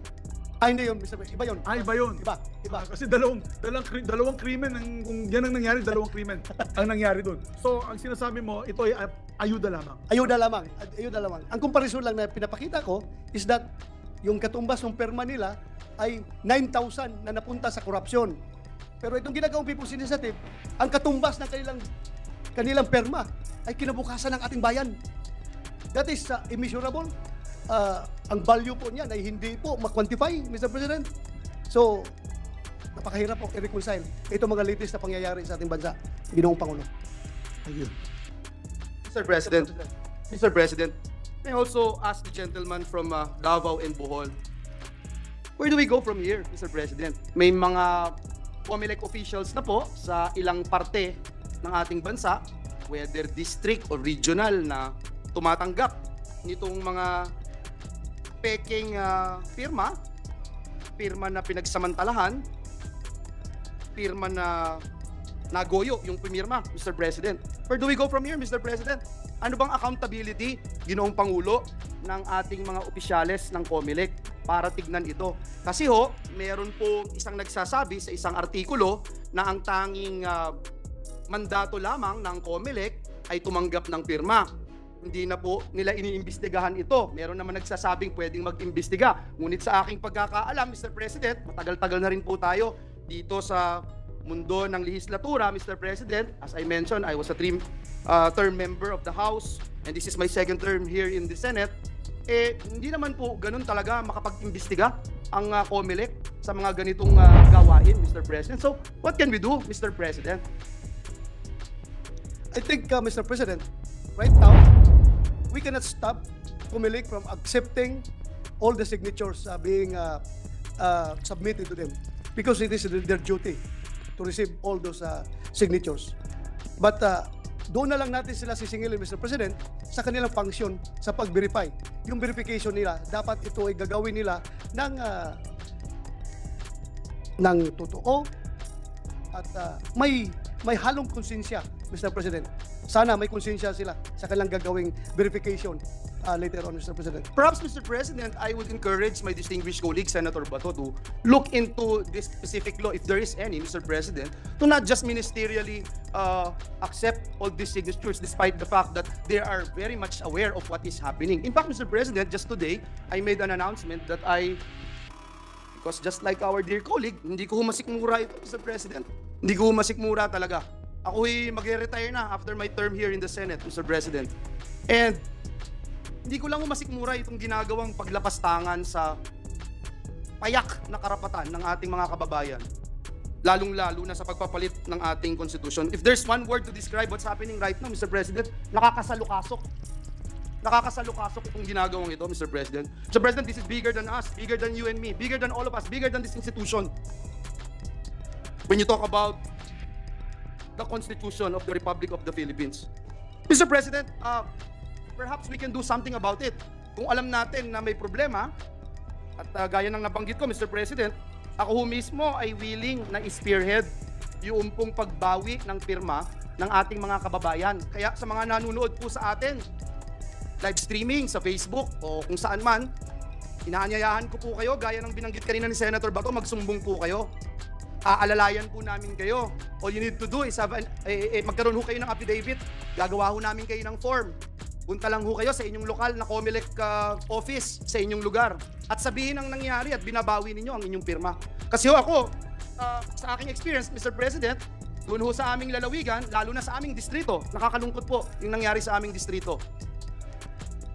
Speaker 3: Ay, hindi yun, Mr. President. Iba yun.
Speaker 5: Iba yun.
Speaker 3: Iba.
Speaker 5: Kasi dalawang krimen, kung yan ang nangyari, dalawang krimen ang nangyari doon. So, ang sinasabi mo, ito ay ayuda lamang.
Speaker 3: Ayuda lamang. Ayuda lamang. Ang comparison lang na pinapakita ko is that yung katumbas ng perma nila ay 9,000 na napunta sa korupsyon. Pero itong ginagawang People's Initiative, ang katumbas ng kanilang perma ay kinabukasan ng ating bayan. That is immeasurable. Ang value po niyan ay hindi po ma-quantify, Mr. President. So, napakahirap po i-reconcile itong mga latest na pangyayari sa ating bansa, Ginoong Pangulo.
Speaker 5: Thank you.
Speaker 4: Mr. President, may I also ask the gentleman from Davao and Bohol, where do we go from here, Mr. President? May mga COMELEC officials na po sa ilang parte ng ating bansa, whether district or regional, na tumatanggap nitong mga peking firma na pinagsamantalahan, firma na nagoyo yung pumirma, Mr. President. Where do we go from here, Mr. President? Ano bang accountability, Ginoong Pangulo, ng ating mga opisyales ng COMELEC para tignan ito? Kasi ho, meron po isang nagsasabi sa isang artikulo na ang tanging mandato lamang ng COMELEC ay tumanggap ng pirma. Hindi na po nila iniimbestigahan ito. Meron naman nagsasabing pwedeng mag-imbestiga. Ngunit sa aking pagkakaalam, Mr. President, matagal-tagal na rin po tayo dito sa mundo ng lehislatura, Mr. President, as I mentioned, I was a term member of the House, and this is my second term here in the Senate. Hindi naman po ganun talaga makapag-imbestiga ang COMELEC sa mga ganitong gawain, Mr. President. So, what can we do, Mr. President?
Speaker 3: I think, Mr. President, right now, we cannot stop COMELEC from accepting all the signatures being submitted to them because it is their duty to receive all those signatures. But doon na lang natin sila sisingilin, Mr. President, sa kanilang function sa pag-verify. Yung verification nila, dapat ito ay gagawin nila ng totoo at may halong konsensya, Mr. President. Sana may konsensya sila sa kanilang gagawing verification later on, Mr. President.
Speaker 4: Perhaps, Mr. President, I would encourage my distinguished colleague, Senator Bato, to look into this specific law, if there is any, Mr. President, to not just ministerially accept all these signatures, despite the fact that they are very much aware of what is happening. In fact, Mr. President, just today, I made an announcement that because just like our dear colleague, hindi ko masikmura ito, Mr. President. Hindi ko masikmura talaga. Ako'y mag-retire na after my term here in the Senate, Mr. President. And hindi ko lang masikmura itong ginagawang paglapastangan sa payak na karapatan ng ating mga kababayan. Lalong-lalo na sa pagpapalit ng ating konstitusyon. If there's one word to describe what's happening right now, Mr. President, nakakasalukasok. Nakakasalukasok itong ginagawang ito, Mr. President. Mr. President, this is bigger than us, bigger than you and me, bigger than all of us, bigger than this institution. When you talk about the Constitution of the Republic of the Philippines. Mr. President, perhaps we can do something about it. Kung alam natin na may problema, at gaya ng nabanggit ko, Mr. President, ako mismo ay willing na spearhead yung pong pagbawi ng pirma ng ating mga kababayan. Kaya sa mga nanonood po sa atin, live streaming sa Facebook o kung saan man, inaanyayahan ko po kayo, gaya ng binanggit kanina ni Senator Bato, magsumbong po kayo. Aalalayan po namin kayo. All you need to do is magkaroon ho kayo ng affidavit. Gagawa ho namin kayo ng form. Punta lang ho kayo sa inyong lokal na COMELEC office sa inyong lugar at sabihin ang nangyari at binabawi ninyo ang inyong pirma. Kasi ho ako, sa aking experience, Mr. President, doon ho sa aming lalawigan, lalo na sa aming distrito, nakakalungkot po yung nangyari sa aming distrito.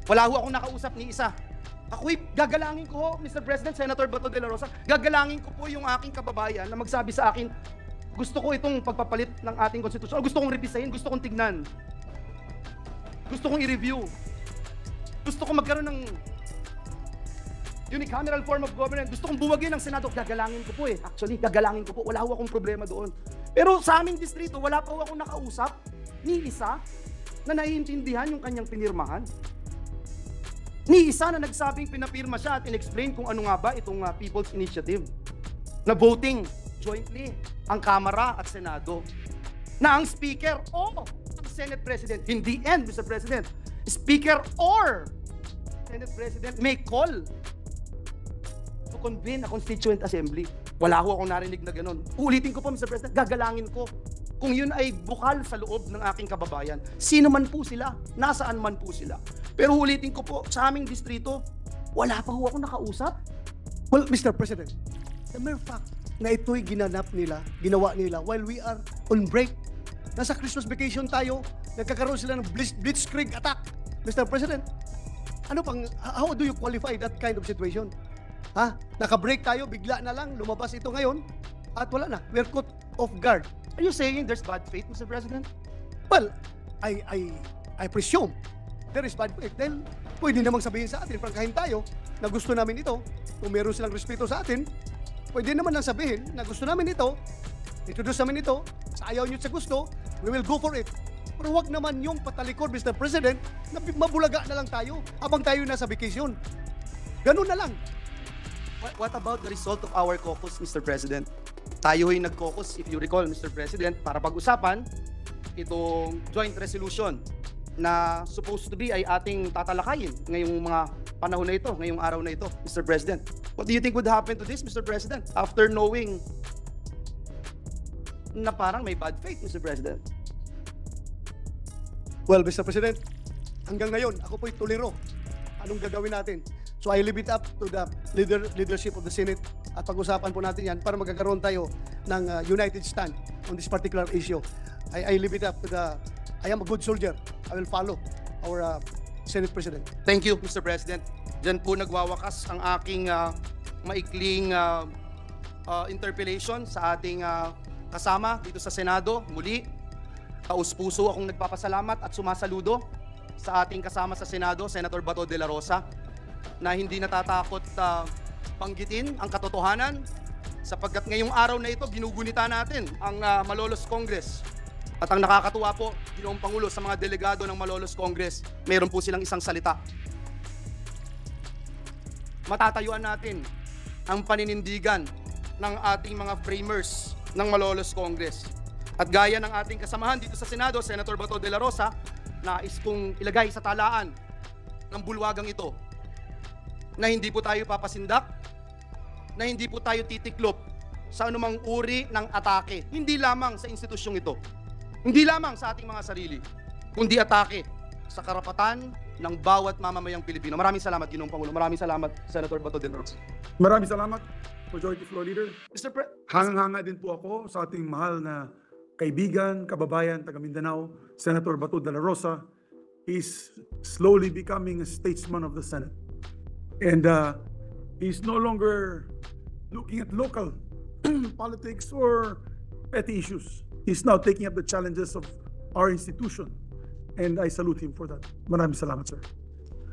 Speaker 4: Wala ho akong nakausap ni isa. Ako'y gagalangin ko ho, Mr. President, Senator Bato de la Rosa, gagalangin ko po yung aking kababayan na magsabi sa akin, gusto ko itong pagpapalit ng ating konstitusyon, o gusto kong revisahin, gusto kong tignan. Gusto kong i-review. Gusto kong magkaroon ng unicameral form of government. Gusto kong buwagin ng Senado. Gagalangin ko po eh. Actually, gagalangin ko po. Wala ho akong problema doon. Pero sa aming distrito, wala pa ho akong nakausap ni isa na naiintindihan yung kanyang pinirmahan. Ni isa na nagsabing pinapirma siya at in-explain kung ano nga ba itong People's Initiative na voting jointly ang Kamara at Senado. Na ang Speaker o ang Senate President, hindi and Mr. President, Speaker or Senate President may call to convene a Constituent Assembly. Wala ho akong narinig na ganun. Ulitin ko po, Mr. President, gagalangin ko kung yun ay bukal sa loob ng aking kababayan. Sino man po sila, nasaan man po sila. Pero ulitin ko po, sa aming distrito, wala pa ho ako nakausap.
Speaker 3: Well, Mr. President, the mere fact na ito'y ginawa nila while we are on break. Nasa Christmas vacation tayo, nagkakaroon sila ng blitzkrieg attack. Mr. President, how do you qualify that kind of situation? Naka-break tayo, bigla na lang, lumabas ito ngayon, at wala na, we're caught off guard.
Speaker 4: Are you saying there's bad faith, Mr. President?
Speaker 3: Well, I presume there is bad faith. Then, pwede namang sabihin sa atin, prangkahin tayo, na gusto namin ito. Kung meron silang respeto sa atin, pwede naman lang sabihin na gusto namin ito, introduce namin ito, sa ayaw nyo sa gusto, we will go for it. Pero wag naman yung patalikod, Mr. President, na mabulaga na lang tayo habang tayo nasa vacation. Ganun na lang.
Speaker 4: What about the result of our caucus, Mr. President? Tayo ay nag-caucus, if you recall, Mr. President, para pag-usapan itong joint resolution na supposed to be ay ating tatalakayin ngayong mga panahon na ito, ngayong araw na ito, Mr. President. What do you think would happen to this, Mr. President, after knowing na parang may bad faith, Mr. President?
Speaker 3: Well, Mr. President, hanggang ngayon, ako po'y tuliro. Anong gagawin natin? So I leave it up to the leadership of the Senate at pag-usapan po natin yan para magkakaroon tayo ng united stand on this particular issue. I leave it up to I am a good soldier. I will follow our Senate President.
Speaker 4: Thank you, Mr. President. Diyan po nagwawakas ang aking maikling interpellation sa ating kasama dito sa Senado. Muli, taus-puso akong nagpapasalamat at sumasaludo sa ating kasama sa Senado, Senator Bato de la Rosa, na hindi natatakot banggitin ang katotohanan sapagkat ngayong araw na ito ginugunita natin ang Malolos Congress. At ang nakakatuwa po, Ginoong Pangulo, sa mga delegado ng Malolos Congress, meron po silang isang salita. Matatayuan natin ang paninindigan ng ating mga framers ng Malolos Congress. At gaya ng ating kasamahan dito sa Senado, Senator Bato de la Rosa, nais kong ilagay sa talaan ng bulwagang ito na hindi po tayo papasindak, na hindi po tayo titiklop sa anumang uri ng atake, hindi lamang sa institusyong ito, hindi lamang sa ating mga sarili, kundi atake sa karapatan ng bawat mamamayang Pilipino. Maraming salamat, Ginoong Pangulo. Maraming salamat, Senator Bato de la Rosa.
Speaker 5: Maraming salamat, Majority Floor Leader.
Speaker 4: Mr.
Speaker 5: Hangang-hanga din po ako sa ating mahal na kaibigan, kababayan, taga Mindanao, Senator Bato de la Rosa. He's slowly becoming a statesman of the Senate. And he's no longer looking at local politics or petty issues. He's now taking up the challenges of our institution. And I salute him for that. Maraming salamat, sir.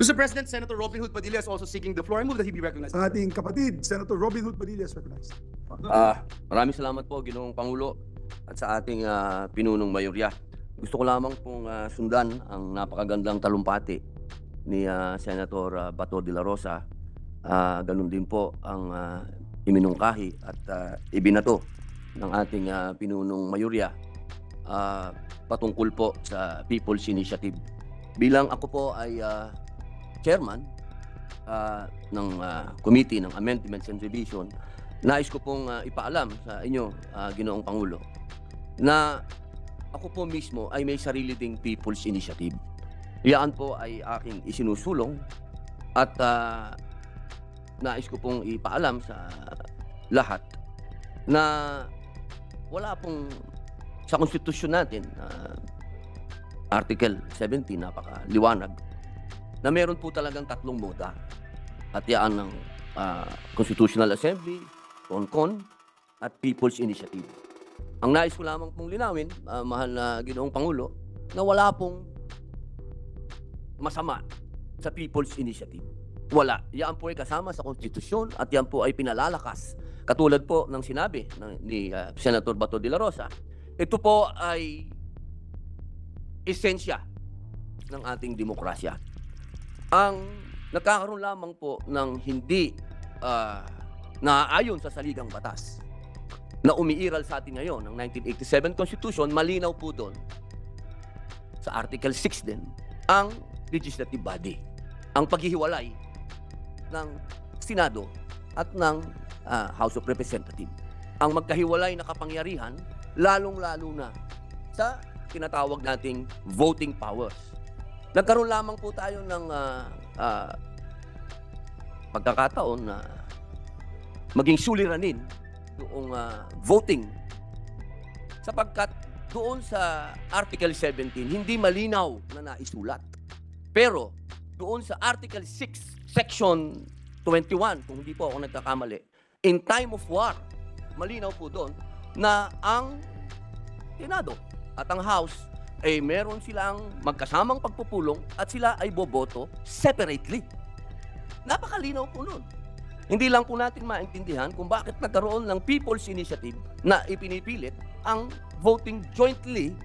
Speaker 4: Mr. President, Senator Robin Hood Padilla is also seeking the floor. I move that he be recognized.
Speaker 5: Ang ating kapatid, Senator Robin Hood Padilla is recognized.
Speaker 2: Maraming salamat po, Ginoong Pangulo, at sa ating pinunong mayorya. Gusto ko lamang pong sundan ang napakagandang talumpati ni Senator Bato de la Rosa. Ganun din po ang iminungkahi at ibinato ng ating pinunong mayorya patungkol po sa People's Initiative. Bilang ako po ay chairman ng Committee ng Amendments and Revision, nais ko pong ipaalam sa inyo, Ginoong Pangulo, na ako po mismo ay may sarili ding People's Initiative. Iyan po ay aking isinusulong at nais ko pong ipaalam sa lahat na wala pong sa konstitusyon natin, Article 17, napakaliwanag, na meron po talagang tatlong moda. At yan ng Constitutional Assembly, CONCON, at People's Initiative. Ang nais ko lamang pong linawin, mahal na Ginoong Pangulo, na wala pong masama sa People's Initiative. Wala. Yan po ay kasama sa konstitusyon at yan po ay pinalalakas. Katulad po ng sinabi ni Senator Bato de la Rosa, ito po ay esensya ng ating demokrasya. Ang nagkakaroon lamang po ng hindi naaayon sa saligang batas na umiiral sa atin ngayon ng 1987 Constitution, malinaw po doon sa Article 6 din ang legislative body, ang paghihiwalay ng Senado at ng House of Representatives. Ang magkahiwalay na kapangyarihan, lalong-lalo na sa tinatawag nating voting powers. Nagkaroon lamang po tayo ng pagkakataon na maging suliranin doong voting sapagkat doon sa Article 17 hindi malinaw na naisulat. Pero doon sa Article 6, Section 21, kung hindi po ako nagkakamali, in time of war, malinaw po doon na ang Senado at ang House ay meron silang magkasamang pagpupulong at sila ay boboto separately. Napakalinaw po nun. Hindi lang po natin maintindihan kung bakit nagkaroon ng People's Initiative na ipinipilit ang voting jointly.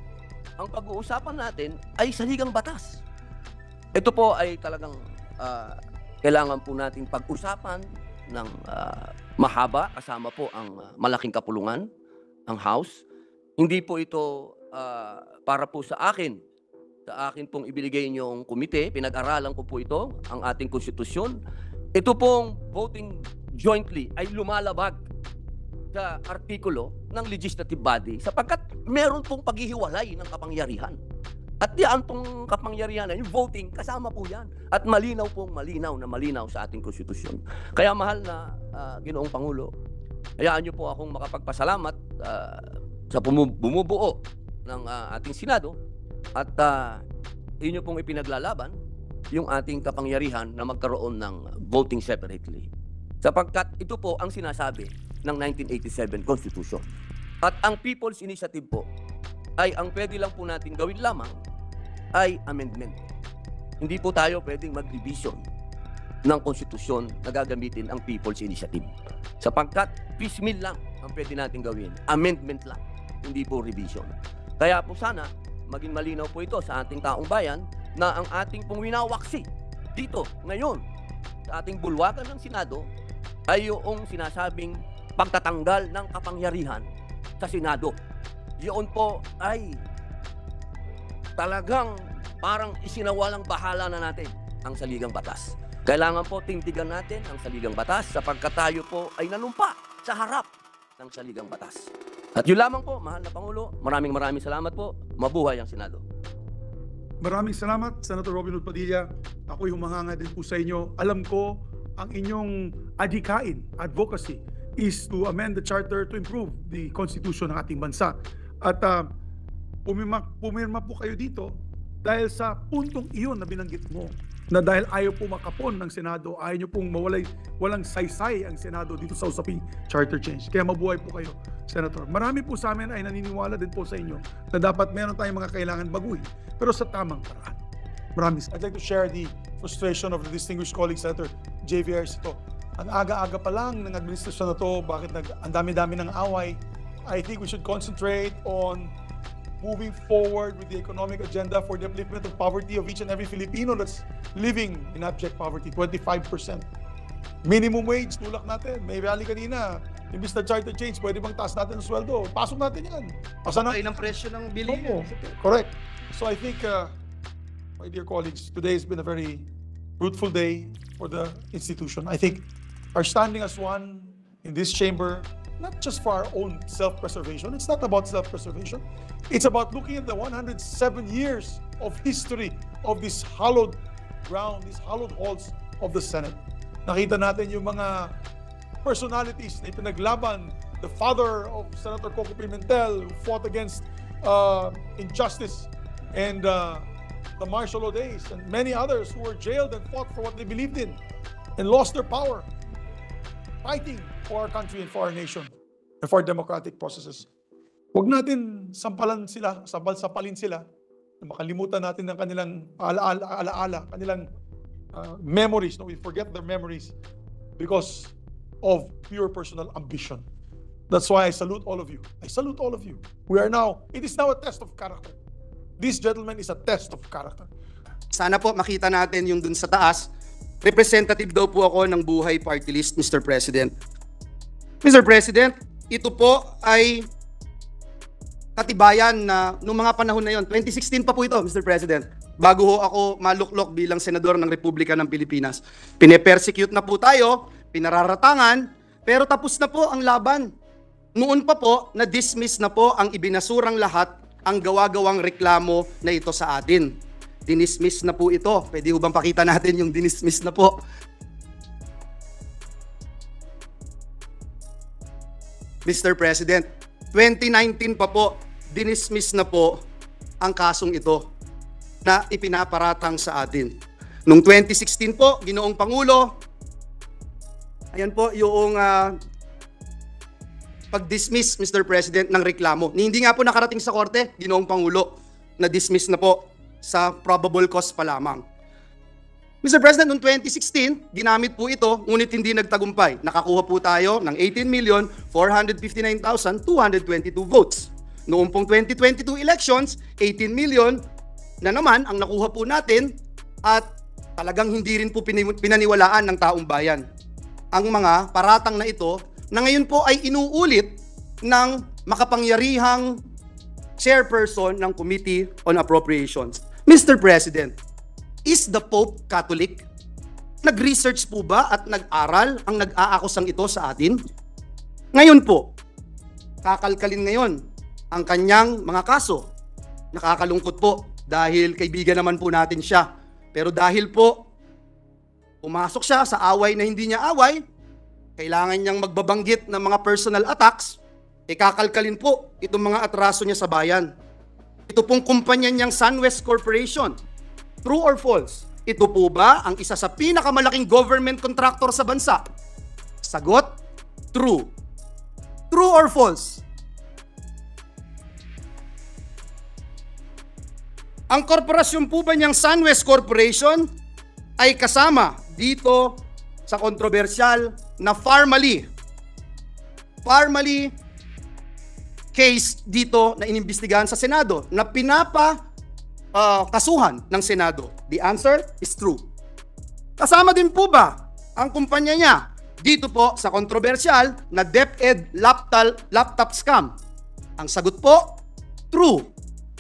Speaker 2: Ang pag-uusapan natin ay saligang batas. Ito po ay talagang kailangan po natin pag-usapan ng mahaba kasama po ang malaking kapulungan, ang House. Hindi po ito para po sa akin pong ibinigay niyong komite, pinag-aralan ko po ito, ang ating konstitusyon. Ito pong voting jointly ay lumalabag sa artikulo ng legislative body sapagkat meron pong paghihiwalay ng kapangyarihan. At diyan pong kapangyarihan, yung voting, kasama po yan. At malinaw sa ating konstitusyon. Kaya mahal na Ginoong Pangulo, hayaan niyo po akong makapagpasalamat sa bumubuo ng ating Senado at inyo pong ipinaglalaban yung ating kapangyarihan na magkaroon ng voting separately. Sapagkat ito po ang sinasabi ng 1987 Constitution. At ang People's Initiative po ay ang pwede lang po natin gawin lamang ay amendment. Hindi po tayo pwedeng mag-revision ng konstitusyon na gagamitin ang People's Initiative. Sapagkat piecemeal lang ang pwede natin gawin. Amendment lang, hindi po revision. Kaya po sana, maging malinaw po ito sa ating taong bayan na ang ating pong winawaksi dito, ngayon, sa ating bulwakan ng Senado ay yung sinasabing pagtatanggal ng kapangyarihan sa Senado. Yun po ay talagang parang isinawalang bahala na natin ang saligang batas. Kailangan po tindigan natin ang saligang batas sapagkat tayo po ay nanumpa sa harap ng saligang batas. At yun lamang po, mahal na Pangulo, maraming salamat po. Mabuhay ang Senado.
Speaker 5: Maraming salamat, Senator Robin Hood Padilla. Ako'y humahanga din po sa inyo. Alam ko, ang inyong advocacy is to amend the charter to improve the constitution ng ating bansa. At pumirma po kayo dito dahil sa puntong iyon na binanggit mo, na dahil ayaw po makapon ng Senado, ayaw nyo pong walang saysay ang Senado dito sa usaping charter change. Kaya mabuhay po kayo, Senator. Marami po sa amin ay naniniwala din po sa inyo na dapat meron tayong mga kailangan baguhin, pero sa tamang paraan. I'd like to share the frustration of the distinguished colleague, Senator JV Ejercito. Ang aga-aga pa lang ng administrasyon na to, bakit ang dami-dami ng away? I think we should concentrate on moving forward with the economic agenda for the upliftment of poverty of each and every Filipino that's living in abject poverty, 25%. Minimum wage, tulak natin. May rally kanina. Imbis na charter change, pwede bang taas natin ang sweldo? Pasok natin yan.
Speaker 4: Pasakay ng presyo ng bilihin.
Speaker 5: Correct. So I think, my dear colleagues, today has been a very fruitful day for the institution. I think our standing as one in this chamber, not just for our own self-preservation. It's not about self-preservation. It's about looking at the 107 years of history of this hallowed ground, these hallowed halls of the Senate. Nakita natin yung mga personalities na ipinaglaban, the father of Senator Coco Pimentel, who fought against injustice, and the martial law days, and many others who were jailed and fought for what they believed in and lost their power, fighting for our country and for our nation and for our democratic processes. Huwag natin sapalin sila na makalimutan natin ng kanilang alaala, kanilang memories. No, we forget their memories because of pure personal ambition. That's why I salute all of you. I salute all of you. It is now a test of character. This gentleman is a test of character.
Speaker 4: Sana po makita natin yung dun sa taas. Representative daw po ako ng Buhay Party List, Mr. President. Mr. President, ito po ay katibayan na noong mga panahon na yon, 2016 pa po ito, Mr. President, bago ho ako maluklok bilang senador ng Republika ng Pilipinas. Pine-persecute na po tayo, pinararatangan, pero tapos na po ang laban. Noon pa po, na-dismiss na po ang ibinasurang lahat ang gawa-gawang reklamo na ito sa atin. Dinismiss na po ito. Pwede ho bang pakita natin yung dinismiss na po? Mr. President, 2019 pa po, dinismiss na po ang kasong ito na ipinaparatang sa atin. Noong 2016 po, Ginoong Pangulo, ayan po yung pag-dismiss, Mr. President, ng reklamo. Hindi nga po nakarating sa korte, Ginoong Pangulo, na dismiss na po sa probable cause pa lamang. Mr. President, noong 2016, ginamit po ito, ngunit hindi nagtagumpay. Nakakuha po tayo ng 18,459,222 votes. Noong pong 2022 elections, 18 million na naman ang nakuha po natin at talagang hindi rin po pinaniwalaan ng taong bayan. Ang mga paratang na ito na ngayon po ay inuulit ng makapangyarihang chairperson ng Committee on Appropriations. Mr. President, is the Pope Catholic? Nag-research po ba at nag-aral ang nag-aakusang ito sa atin? Ngayon po, kakalkalin ngayon ang kanyang mga kaso. Nakakalungkot po dahil kaibigan naman po natin siya. Pero dahil po pumasok siya sa away na hindi niya away, kailangan niyang magbabanggit ng mga personal attacks, kakalkalin po itong mga atraso niya sa bayan. Ito pong kumpanya niyang SunWest Corporation. True or false? Ito po ba ang isa sa pinakamalaking government contractor sa bansa? Sagot, true. True or false? Ang korporasyon po ba niyang SunWest Corporation ay kasama dito sa kontrobersyal na Farmally case dito na inimbestigahan sa Senado na kasuhan ng Senado? The answer is true. Kasama din po ba ang kumpanya niya dito po sa kontrobersyal na DepEd laptop scam? Ang sagot po, true.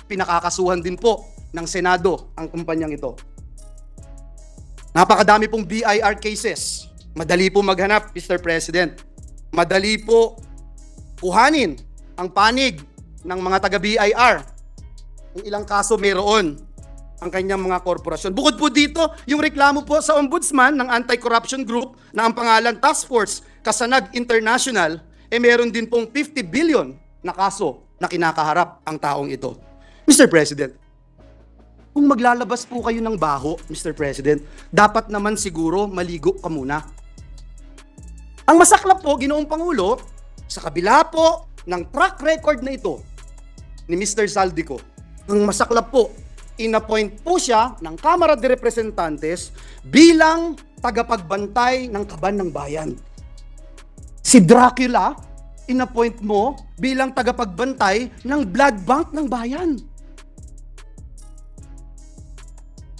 Speaker 4: Pinakakasuhan din po ng Senado ang kumpanyang ito. Napakadami pong BIR cases. Madali po maghanap, Mr. President. Madali po kuhanin ang panig ng mga taga-BIR. Ang ilang kaso meron ang kanyang mga korporasyon. Bukod po dito, yung reklamo po sa ombudsman ng anti-corruption group na ang pangalan Task Force Kasanag International, meron din pong 50 billion na kaso na kinakaharap ang taong ito. Mr. President, kung maglalabas po kayo ng baho, Mr. President, dapat naman siguro maligo ka muna. Ang masaklap po, Ginoong Pangulo, sa kabila po ng track record na ito ni Mr. Saldico, ang masaklap po, inappoint po siya ng Kamara de Representantes bilang tagapagbantay ng kaban ng bayan. Si Dracula, inappoint mo bilang tagapagbantay ng blood bank ng bayan.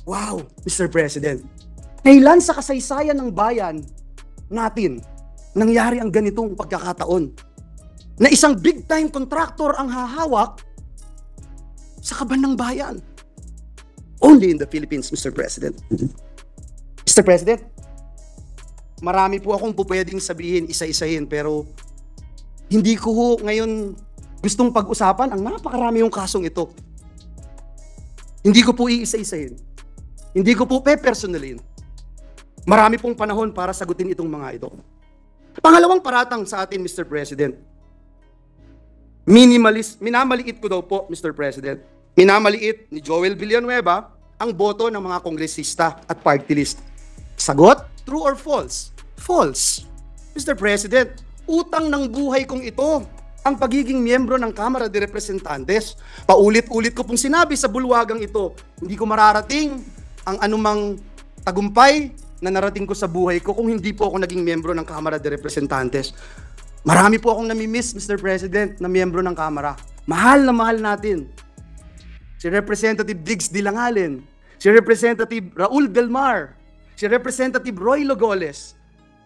Speaker 4: Wow, Mr. President. Kailan sa kasaysayan ng bayan natin nangyari ang ganitong pagkakataon na isang big-time contractor ang hahawak sa kaban ng bayan? Only in the Philippines, Mr. President. Mr. President, marami po akong pwedeng sabihin, isa-isahin, pero hindi ko ngayon gustong pag-usapan ang napakarami yung kasong ito. Hindi ko po iisa-isahin. Hindi ko po pe-personalin. Marami pong panahon para sagutin itong mga ito. Pangalawang paratang sa atin, Mr. President. Minamaliit ko daw po, Mr. President. Minamaliit ni Joel Villanueva ang boto ng mga kongresista at party list. Sagot, true or false? False. Mr. President, utang ng buhay kong ito ang pagiging miyembro ng Kamara de Representantes. Paulit-ulit ko pong sinabi sa bulwagang ito, hindi ko mararating ang anumang tagumpay na narating ko sa buhay ko kung hindi po ako naging miyembro ng Kamara de Representantes. Marami po akong namimiss, Mr. President, na miyembro ng Kamara. Mahal na mahal natin si Representative Diggs Dilangalen, si Representative Raul Delmar, si Representative Roy Logoles,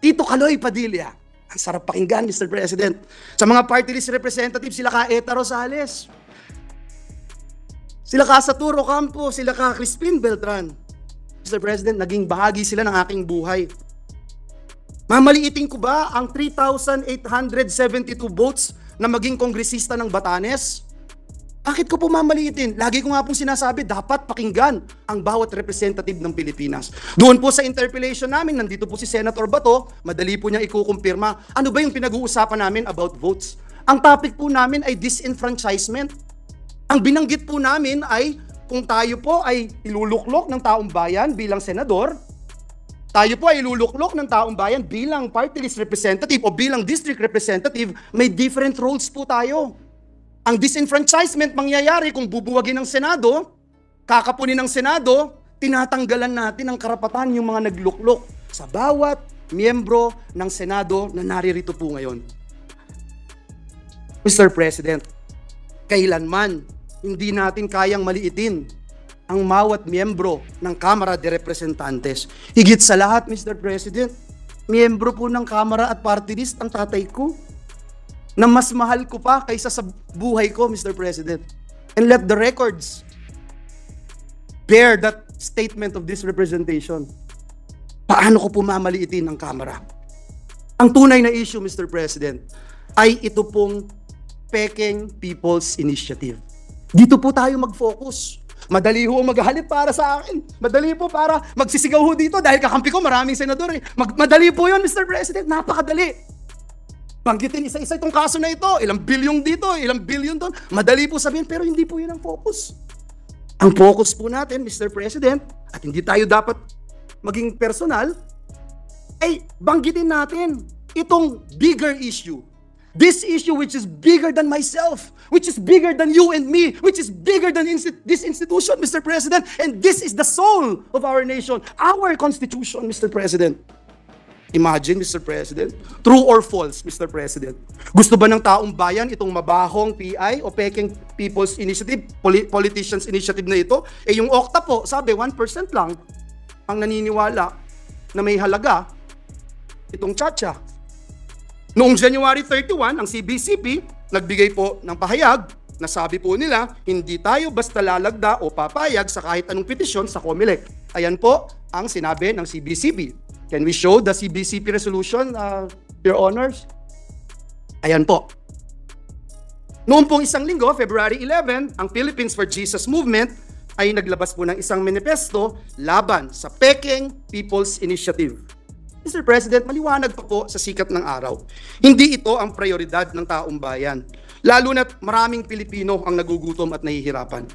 Speaker 4: Tito Kaloy Padilla. Ang sarap pakinggan, Mr. President. Sa mga party list representative, sila ka Eta Rosales, sila ka Saturo Campo, sila ka Crispin Beltran. Mr. President, naging bahagi sila ng aking buhay. Mamaliitin ko ba ang 3,872 votes na maging kongresista ng Batanes? Bakit ko po mamaliitin? Lagi ko nga pong sinasabi, dapat pakinggan ang bawat representative ng Pilipinas. Doon po sa interpellation namin, nandito po si Senator Bato, madali po niya ikukumpirma. Ano ba yung pinag-uusapan namin about votes? Ang topic po namin ay disenfranchisement. Ang binanggit po namin ay kung tayo po ay iluluklok ng taong bayan bilang senador, tayo po ay iluluklok ng taong bayan bilang party list representative o bilang district representative, may different roles po tayo. Ang disenfranchisement mangyayari kung bubuwagin ng Senado, kakapunin ng Senado, tinatanggalan natin ang karapatan yung mga nagluklok sa bawat miyembro ng Senado na naririto po ngayon. Mr. President, kailanman hindi natin kayang maliitin ang bawat miyembro ng Kamara de Representantes. Higit sa lahat, Mr. President, miyembro po ng Kamara at party list ang tatay ko, na mas mahal ko pa kaysa sa buhay ko, Mr. President. And let the records bear that statement of this representation. Paano ko po mamaliitin ang Kamara? Ang tunay na issue, Mr. President, ay ito pong Peking People's Initiative. Dito po tayo mag-focus. Madali ho maghalit para sa akin. Madali po para magsisigaw ho dito dahil kakampi ko maraming senador eh. Madali po yun, Mr. President. Napakadali. Banggitin isa-isa itong kaso na ito. Ilang bilyong dito, ilang bilyon doon. Madali po sabihin, pero hindi po yun ang focus. Ang focus po natin, Mr. President, at hindi tayo dapat maging personal, ay banggitin natin itong bigger issue. This issue which is bigger than myself, which is bigger than you and me, which is bigger than this institution, Mr. President, and this is the soul of our nation, our Constitution, Mr. President. Imagine, Mr. President, true or false, Mr. President? Gusto ba ng taong bayan itong mabahong PI o peking People's Initiative, Politicians Initiative na ito? Eh yung OCTA po, sabi 1% lang ang naniniwala na may halaga itong tsa-tsa. Noong January 31, ang CBCP nagbigay po ng pahayag na sabi po nila, hindi tayo basta lalagda o papayag sa kahit anong petisyon sa COMELEC. Ayan po ang sinabi ng CBCP. Can we show the CBCP resolution, Your Honors? Ayan po. Noong pong isang linggo, February 11, ang Philippines for Jesus Movement ay naglabas po ng isang manifesto laban sa Peking People's Initiative. Mr. President, maliwanag pa po sa sikat ng araw. Hindi ito ang prioridad ng taong bayan. Lalo na't maraming Pilipino ang nagugutom at nahihirapan.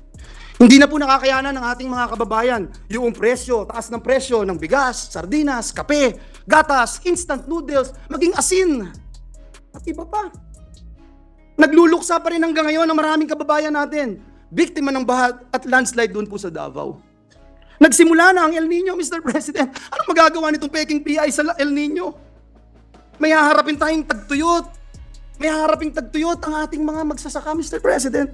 Speaker 4: Hindi na po nakakayanan ng ating mga kababayan yung presyo, taas ng presyo ng bigas, sardinas, kape, gatas, instant noodles, maging asin, at iba pa. Nagluluksa pa rin hanggang ngayon ang maraming kababayan natin. Biktima ng baha at landslide doon po sa Davao. Nagsimula na ang El Nino, Mr. President. Ano magagawa nitong peking PI sa El Nino? May haharapin tayong tagtuyot. May haharapin tagtuyot ang ating mga magsasaka, Mr. President.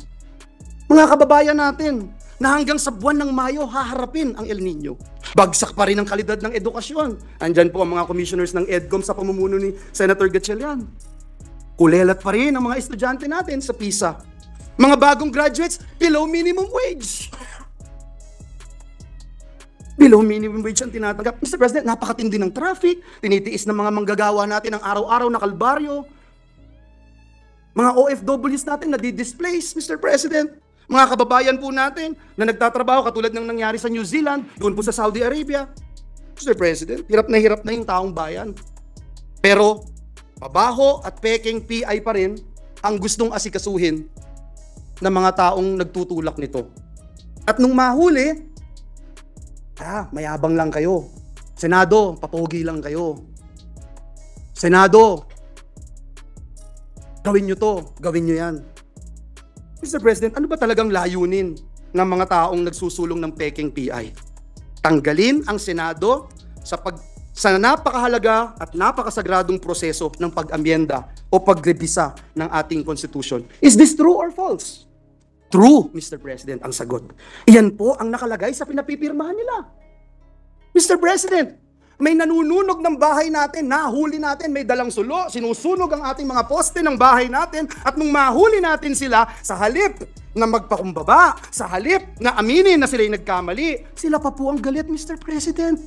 Speaker 4: Mga kababayan natin, na hanggang sa buwan ng Mayo, haharapin ang El Nino. Bagsak pa rin ang kalidad ng edukasyon. Andyan po ang mga commissioners ng EDCOM sa pamumuno ni Senator Gatchalian. Kulelat pa rin ang mga estudyante natin sa PISA. Mga bagong graduates, below minimum wage. Below minimum wage ang tinatanggap. Mr. President, napakatindi ng traffic, tinitiis ng mga manggagawa natin ang araw-araw na kalbaryo. Mga OFWs natin na di-displace, Mr. President. Mga kababayan po natin na nagtatrabaho katulad ng nangyari sa New Zealand, doon po sa Saudi Arabia. Mr. President, hirap na yung taong bayan. Pero, mabaho at peking PI pa rin ang gustong asikasuhin ng mga taong nagtutulak nito. At nung mahuli, mayabang lang kayo. Senado, papogi lang kayo. Senado, gawin nyo to, gawin nyo yan. Mr. President, ano ba talagang layunin ng mga taong nagsusulong ng peking PI? Tanggalin ang Senado sa napakahalaga at napakasagradong proseso ng pag-amyenda o pagrebisa ng ating Constitution. Is this true or false? True, Mr. President, ang sagot. Iyan po ang nakalagay sa pinapipirmahan nila. Mr. President, may nanununog ng bahay natin, nahuli natin, may dalang sulo, sinusunog ang ating mga poste ng bahay natin, at nung mahuli natin sila, sa halip na magpakumbaba, sa halip na aminin na sila'y nagkamali, sila pa po ang galit, Mr. President.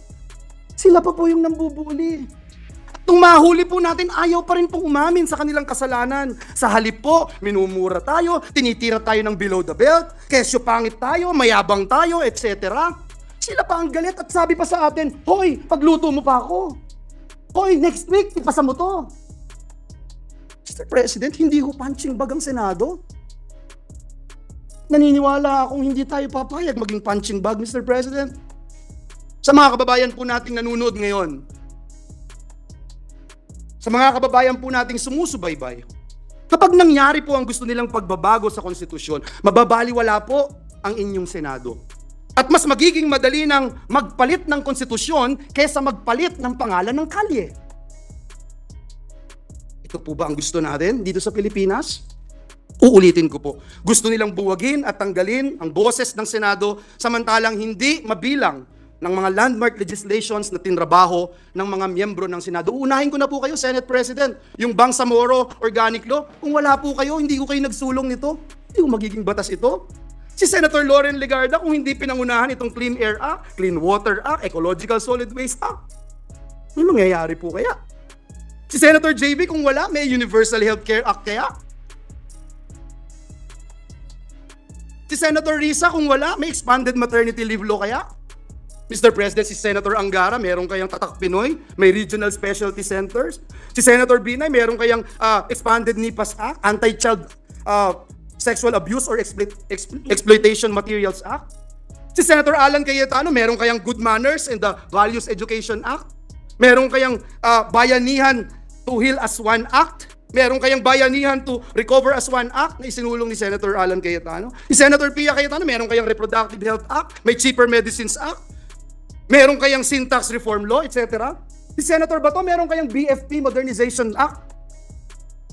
Speaker 4: Sila pa po yung nambubuli. Nung mahuli po natin, ayaw pa rin pong umamin sa kanilang kasalanan. Sa halip po, minumura tayo, tinitira tayo ng below the belt, kesyo pangit tayo, mayabang tayo, etc. Sila pa ang galit at sabi pa sa atin, hoy, pagluto mo pa ako. Hoy, next week, ipasa mo to. Mr. President, hindi ho punching bag ang Senado. Naniniwala akong hindi tayo papayag maging punching bag, Mr. President. Sa mga kababayan po nating nanonood ngayon, sa mga kababayan po nating sumusubaybay, kapag nangyari po ang gusto nilang pagbabago sa konstitusyon, mababaliwala po ang inyong Senado. At mas magiging madali ng magpalit ng konstitusyon kaysa magpalit ng pangalan ng kalye. Ito po ba ang gusto natin dito sa Pilipinas? Uulitin ko po. Gusto nilang buwagin at tanggalin ang boses ng Senado samantalang hindi mabilang ng mga landmark legislations na tinrabaho ng mga miyembro ng Senado. Uunahin ko na po kayo, Senate President, yung Bangsamoro Organic Law. Kung wala po kayo, hindi ko kayo nagsulong nito. Hindi ko magiging batas ito. Si Senator Loren Legarda, kung hindi pinangunahan itong Clean Air Act, Clean Water Act, Ecological Solid Waste Act, ano mangyayari po kaya? Si Senator JB, kung wala, may Universal Healthcare Act kaya? Si Si Senator Risa, kung wala, may expanded maternity leave law kaya? Mr. President, si Senator Angara, meron kayang Tatak Pinoy, may regional specialty centers. Si Senator Binay, meron kayang expanded NIPAS Act, Anti-Child Sexual Abuse or Exploitation Materials Act. Si Senator Alan Cayetano, meron kayang Good Manners and the Values Education Act. Meron kayang Bayanihan to Heal as One Act. Meron kayang Bayanihan to Recover as One Act na isinulong ni Senator Alan Cayetano. Si Senator Pia Cayetano, meron kayang Reproductive Health Act, may Cheaper Medicines Act. Meron kayang Syntax Reform Law, etc. Si Senator Bato, meron kayang BFP Modernization Act.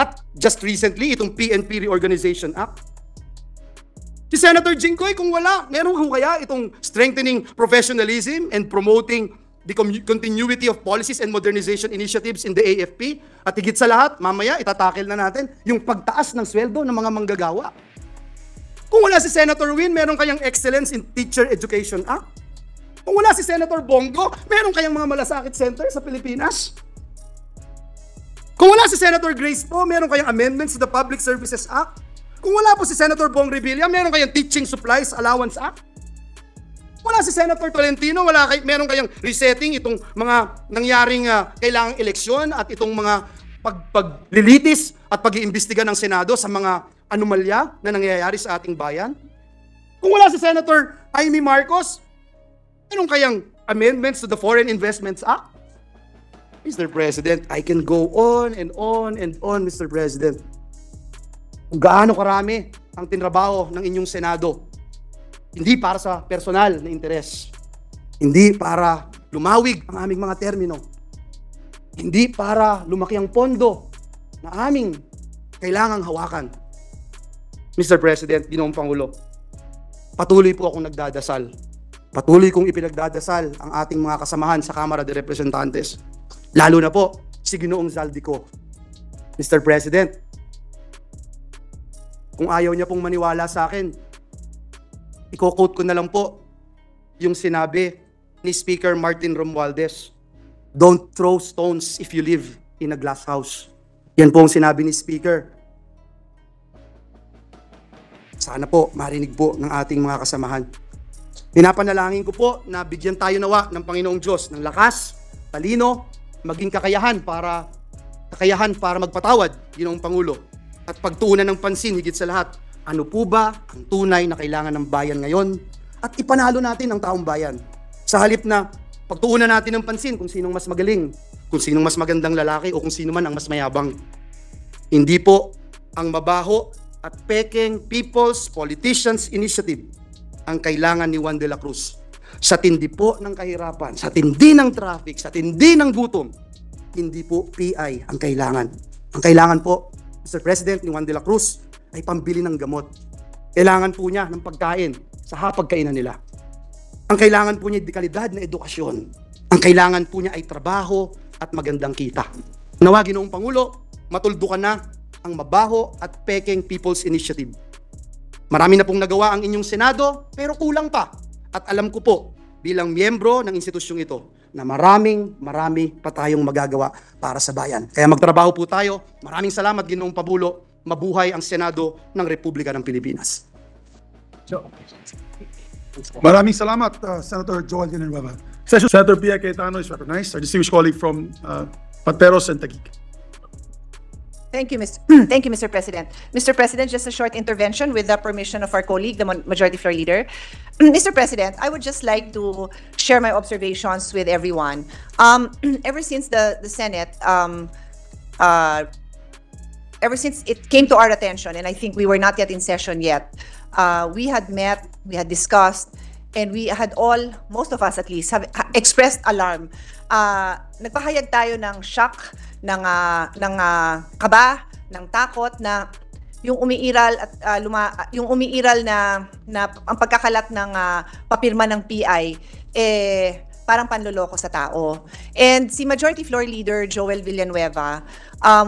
Speaker 4: At just recently, itong PNP Reorganization Act. Si Senator Jinggoy, kung wala, meron kaya itong Strengthening Professionalism and Promoting the Continuity of Policies and Modernization Initiatives in the AFP. At higit sa lahat, mamaya itatakil na natin yung pagtaas ng sweldo ng mga manggagawa. Kung wala si Senator Win, meron kayang Excellence in Teacher Education Act. Kung wala si Senator Bongo, meron kayang mga malasakit center sa Pilipinas. Kung wala si Senator Grace po, meron kayang amendments to the Public Services Act. Kung wala po si Senator Bong Revilla, meron kayang Teaching Supplies Allowance Act. Wala si Senator Tolentino, meron kayang resetting itong mga nangyaring kailangang eleksyon at itong mga paglilitis at pag-iimbestiga ng Senado sa mga anomalya na nangyayari sa ating bayan. Kung wala si Senator Amy Marcos, meron kayang amendments to the Foreign Investments Act. Mr. President, I can go on and on and on, Mr. President. Kung gaano karami ang tinrabaho ng inyong Senado, hindi para sa personal na interes, hindi para lumawig ang aming mga termino, hindi para lumaki ang pondo na aming kailangang hawakan. Mr. President, Ginoong Pangulo, patuloy po akong nagdadasal. Patuloy kong ipinagdadasal ang ating mga kasamahan sa Kamara de Representantes. Lalo na po si Ginoong Zaldico. Mr. President, kung ayaw niya pong maniwala sa akin, i-quote ko na lang po yung sinabi ni Speaker Martin Romualdez. Don't throw stones if you live in a glass house. Yan po ang sinabi ni Speaker. Sana po marinig po ng ating mga kasamahan. Pinapanalangin ko po na bigyan tayo nawa ng Panginoong Diyos ng lakas, talino, maging kakayahan para magpatawad, Ginoong Pangulo. At pagtuunan ng pansin higit sa lahat, ano po ba ang tunay na kailangan ng bayan ngayon? At ipanalo natin ang taong bayan. Sa halip na pagtuunan natin ng pansin kung sinong mas magaling, kung sinong mas magandang lalaki o kung sino man ang mas mayabang. Hindi po ang mabaho at peking People's Politicians Initiative ang kailangan ni Juan de la Cruz. Sa tindi po ng kahirapan, sa tindi ng traffic, sa tindi ng gutom, hindi po PI ang kailangan. Ang kailangan po, Mr. President, ni Juan de la Cruz ay pambili ng gamot. Kailangan po niya ng pagkain sa hapagkainan nila. Ang kailangan po niya ay kalidad na edukasyon. Ang kailangan po niya ay trabaho at magandang kita. Nawa, Ginoong Pangulo, matuldukan na ang mabaho at peking People's Initiative. Marami na pong nagawa ang inyong Senado, pero kulang pa. At alam ko po, bilang miyembro ng institusyong ito, na marami pa tayong magagawa para sa bayan. Kaya magtrabaho po tayo. Maraming salamat, Ginoong Pangulo. Mabuhay ang Senado ng Republika ng Pilipinas.
Speaker 5: Maraming salamat, Senator Joel Villanueva. Senator Pia Cayetano is recognized, our distinguished colleague from Pateros and Taguig.
Speaker 6: Thank you, Mr. President. Mr. President, just a short intervention with the permission of our colleague, the Majority Floor Leader. Mr. President, I would just like to share my observations with everyone. Ever since the Senate, ever since it came to our attention, and I think we were not yet in session yet, we had met, we had discussed, and we had all, most of us at least, have expressed alarm. Nagpahayag tayo ng shock, ng kaba, ng takot na yung umiiral at na ang pagkakalat ng papirma ng PI parang panloloko sa tao. And si Majority Floor Leader Joel Villanueva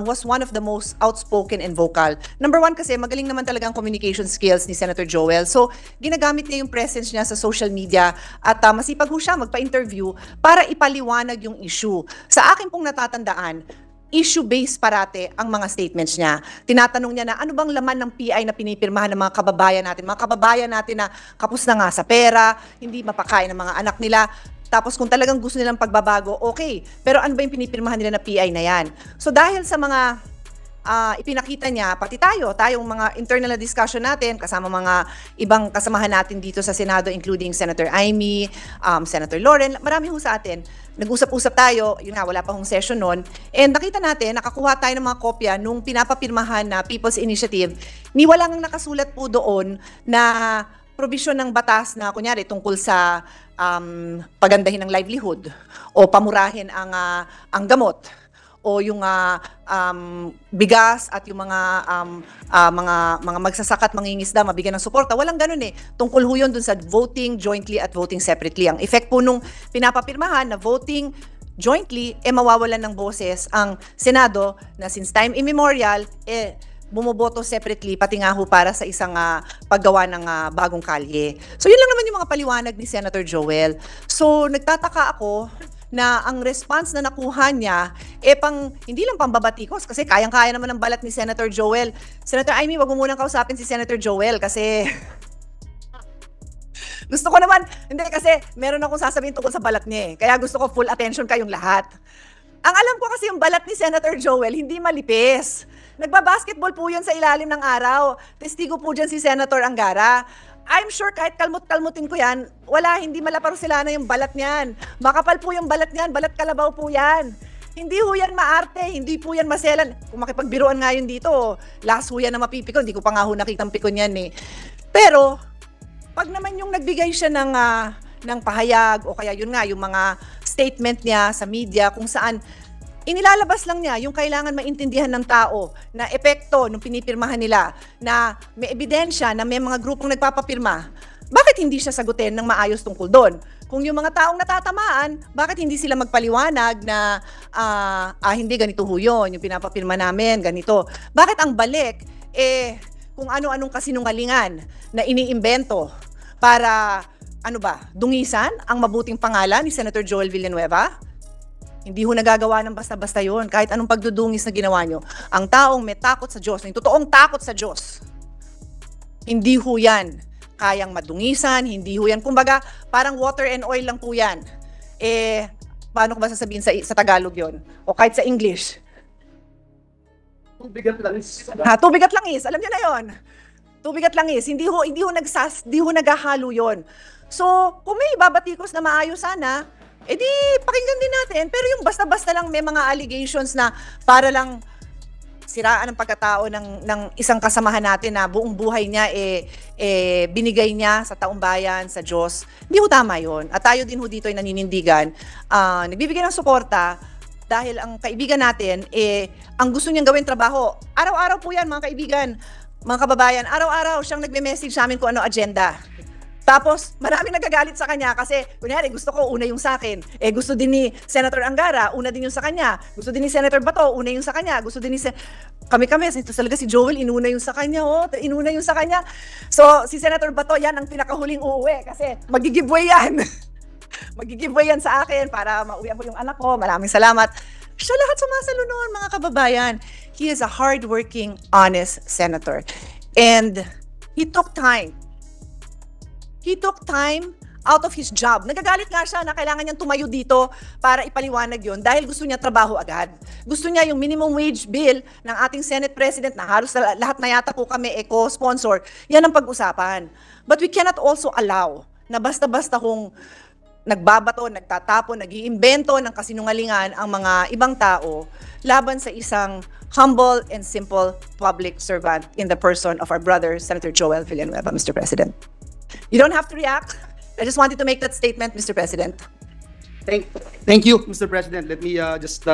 Speaker 6: was one of the most outspoken and vocal. Number one kasi magaling naman talaga ang communication skills ni Senator Joel. So ginagamit niya yung presence niya sa social media at masipag ho siya magpa-interview para ipaliwanag yung issue. Sa akin pong natatandaan, issue-based parate ang mga statements niya. Tinatanong niya na ano bang laman ng PI na pinipirmahan ng mga kababayan natin na kapos na nga sa pera, hindi mapakain ng mga anak nila. Tapos kung talagang gusto nilang pagbabago, okay. Pero ano ba yung pinipirmahan nila na PI na yan? So dahil sa mga ipinakita niya, pati tayong mga internal na discussion natin, kasama mga ibang kasamahan natin dito sa Senado, including Senator Amy, Senator Lauren, marami ho sa atin. Nag-usap-usap tayo, yun nga, wala pa hong session nun. And nakita natin, nakakuha tayo ng mga kopya nung pinapapirmahan na People's Initiative, ni walang nakasulat po doon na provision ng batas na kunyari tungkol sa pagandahin ng livelihood o pamurahin ang gamot o yung bigas at yung mga magsasaka at mangingisda mabigyan ng suporta. Walang ganun eh. Tungkol ho yun dun sa voting jointly at voting separately. Ang effect po nung pinapapirmahan na voting jointly, mawawalan ng boses ang Senado na since time immemorial, bumoboto separately, pati nga ho para sa isang paggawa ng bagong kalye. So yun lang naman yung mga paliwanag ni Senator Joel. So nagtataka ako na ang response na nakuha niya, hindi lang pambabatikos, kasi kayang-kaya naman ang balat ni Senator Joel. Senator Amy, wag mo munang kausapin si Senator Joel kasi gusto ko naman, hindi kasi meron akong sasabihin tungkol sa balat niya eh. Kaya gusto ko full attention kayong lahat. Ang alam ko kasi yung balat ni Senator Joel, hindi malipis. Nagbabasketball po yun sa ilalim ng araw. Testigo po dyan si Senator Angara. I'm sure kahit kalmut-kalmutin ko yan, hindi malaparusilana yung balat niyan. Makapal po yung balat niyan, balat kalabaw po yan. Hindi ho yan maarte, hindi po yan maselan. Kung makipagbiruan nga yun dito, last ho yan na mapipikon, hindi ko pa nga ho nakitang pikon yan eh. Pero, pag naman yung nagbigay siya ng pahayag o kaya yun nga, yung mga statement niya sa media kung saan inilalabas lang niya yung kailangan maintindihan ng tao na epekto nung pinipirmahan nila na may ebidensya na may mga grupong nagpapapirma. Bakit hindi siya sagutin ng maayos tungkol doon? Kung yung mga taong natatamaan, bakit hindi sila magpaliwanag na hindi ganito ho yun, yung pinapapirma namin, ganito. Bakit ang balik, kung ano-anong kasinungalingan na iniimbento para, dungisan ang mabuting pangalan ni Senator Joel Villanueva? Hindi ho nagagawa ng basta-basta yun. Kahit anong pagdudungis na ginawa nyo. Ang taong may takot sa Diyos, yung totoong takot sa Diyos, hindi ho yan kayang madungisan, hindi ho yan. Kumbaga, parang water and oil lang po yan. Paano ko ba sasabihin sa Tagalog yon? O kahit sa English?
Speaker 4: Tubig at langis.
Speaker 6: Tubig at langis. Alam niyo na yon. Tubig at langis. Hindi ho naghahalo yon. So, kung may babatikos na maayos sana, di pakinggan din natin. Pero yung basta-basta lang may mga allegations na para lang siraan ang pagkatao ng isang kasamahan natin na buong buhay niya binigay niya sa taong bayan, sa Diyos. Hindi ho tama yun. At tayo din ho dito ay naninindigan. Nagbibigay ng suporta dahil ang kaibigan natin, ang gusto niyang gawin trabaho. Araw-araw po yan mga kaibigan, mga kababayan. Araw-araw siyang nagme-message sa amin kung ano agenda. Tapos, maraming nagagalit sa kanya kasi, kunyari, gusto ko una yung sa akin. Gusto din ni Senator Angara, una din yung sa kanya. Gusto din ni Senator Bato, una yung sa kanya. Gusto din ni kami-kami, ito talaga si Joel, inuna yung sa kanya, inuna yung sa kanya. So, si Senator Bato, yan ang pinakahuling uuwi kasi mag-giveaway yan. Mag-giveaway yan sa akin para mauwian ko yung anak ko. Maraming salamat. Siya lahat sumasalo noon, mga kababayan. He is a hardworking, honest senator. And he took time. He took time out of his job. Nagagalit nga siya na kailangan niyang tumayo dito para ipaliwanag yon dahil gusto niya trabaho agad. Gusto niya yung minimum wage bill ng ating Senate President na halos lahat na yata po kami co-sponsor. Yan ang pag-usapan. But we cannot also allow na basta-basta kung nagbabato, nagtatapon, nag-iimbento ng kasinungalingan ang mga ibang tao laban sa isang humble and simple public servant in the person of our brother, Senator Joel Villanueva, Mr. President. You don't have to react. I just wanted to make that statement, Mr. President.
Speaker 4: Thank you, Mr. President. Let me just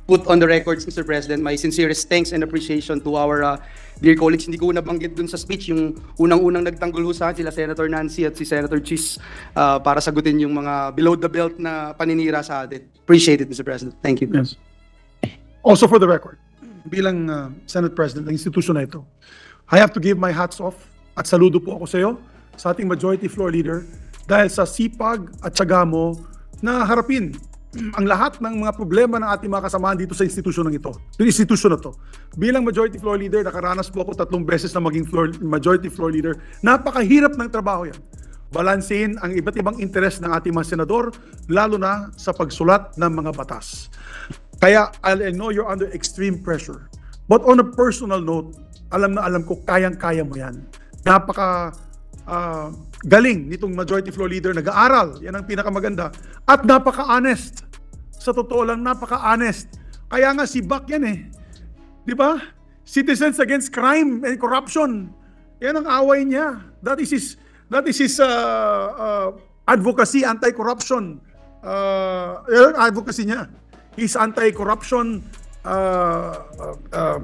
Speaker 4: put on the records, Mr. President, my sincerest thanks and appreciation to our dear colleagues. Hindi ko nabanggit dun sa speech yung unang-unang nagtanggol ho sa akin, sila Senator Nancy at si Senator Chis para sagutin yung mga below the belt na paninira sa atin. Appreciate it, Mr. President. Thank you.
Speaker 5: Yes. Also for the record, bilang Senate President ng institusyon na ito, I have to give my hats off at saludo po ako sa iyo, sa ating Majority Floor Leader, dahil sa sipag at tiyaga mo na harapin ang lahat ng mga problema ng ating mga kasamahan dito sa institusyon ng ito. Yung institusyon na to. Bilang majority floor leader, nakaranas po ako 3 beses na maging majority floor leader. Napakahirap ng trabaho yan. Balansehin ang iba't ibang interes ng ating mga senador, lalo na sa pagsulat ng mga batas. Kaya I know you're under extreme pressure. But on a personal note, alam na alam ko, kayang-kaya mo yan. Napaka galing nitong majority floor leader, nag-aaral, yan ang pinakamaganda. At napaka-honest. Sa totoo lang, napaka-honest. Kaya nga si Bak yan eh. Di ba? Citizens Against Crime and Corruption. Yan ang away niya. That is his advocacy, anti-corruption. Advocacy niya. He's anti-corruption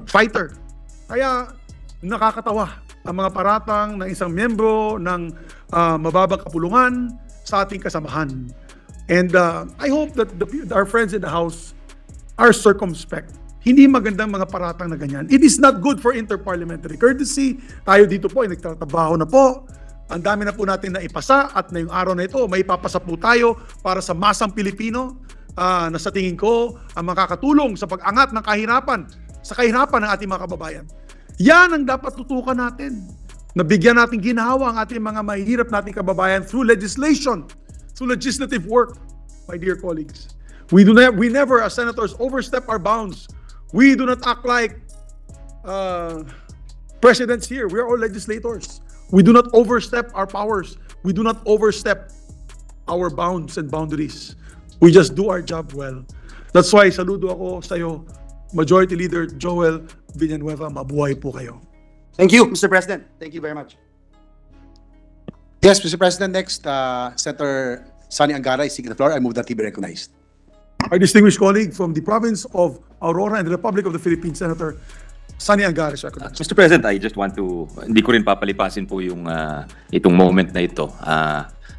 Speaker 5: fighter. Kaya nakakatawa ang mga paratang ng isang miyembro ng mababang kapulungan sa ating kasamahan. And I hope that our friends in the House are circumspect. Hindi magandang mga paratang na ganyan. It is not good for interparliamentary courtesy. Tayo dito po ay nagtatrabaho na po. Ang dami na po natin na ipasa at na yung araw na ito, may ipapasa po tayo para sa masang Pilipino na sa tingin ko ang makakatulong sa pag-angat ng kahirapan, sa kahirapan ng ating mga kababayan. Yan ang dapat tutukan natin. Nabigyan natin ginhawa ang ating mga mahihirap nating kababayan through legislation, through legislative work, my dear colleagues. We never as senators overstep our bounds. We do not act like presidents here. We are all legislators. We do not overstep our powers. We do not overstep our bounds and boundaries. We just do our job well. That's why saludo ako sa iyo, Majority Leader Joel Villanueva. Mabuhay po kayo.
Speaker 4: Thank you, Mr. President. Thank you very much.
Speaker 7: Yes, Mr. President. Next, Senator Sonny Angara is seeking the floor. I move that he be recognized.
Speaker 5: Our distinguished colleague from the province of Aurora and the Republic of the Philippines, Senator Sonny Angara is recognized.
Speaker 8: Mr. President, I just want to, hindi ko rin papalipasin po yung itong moment na ito.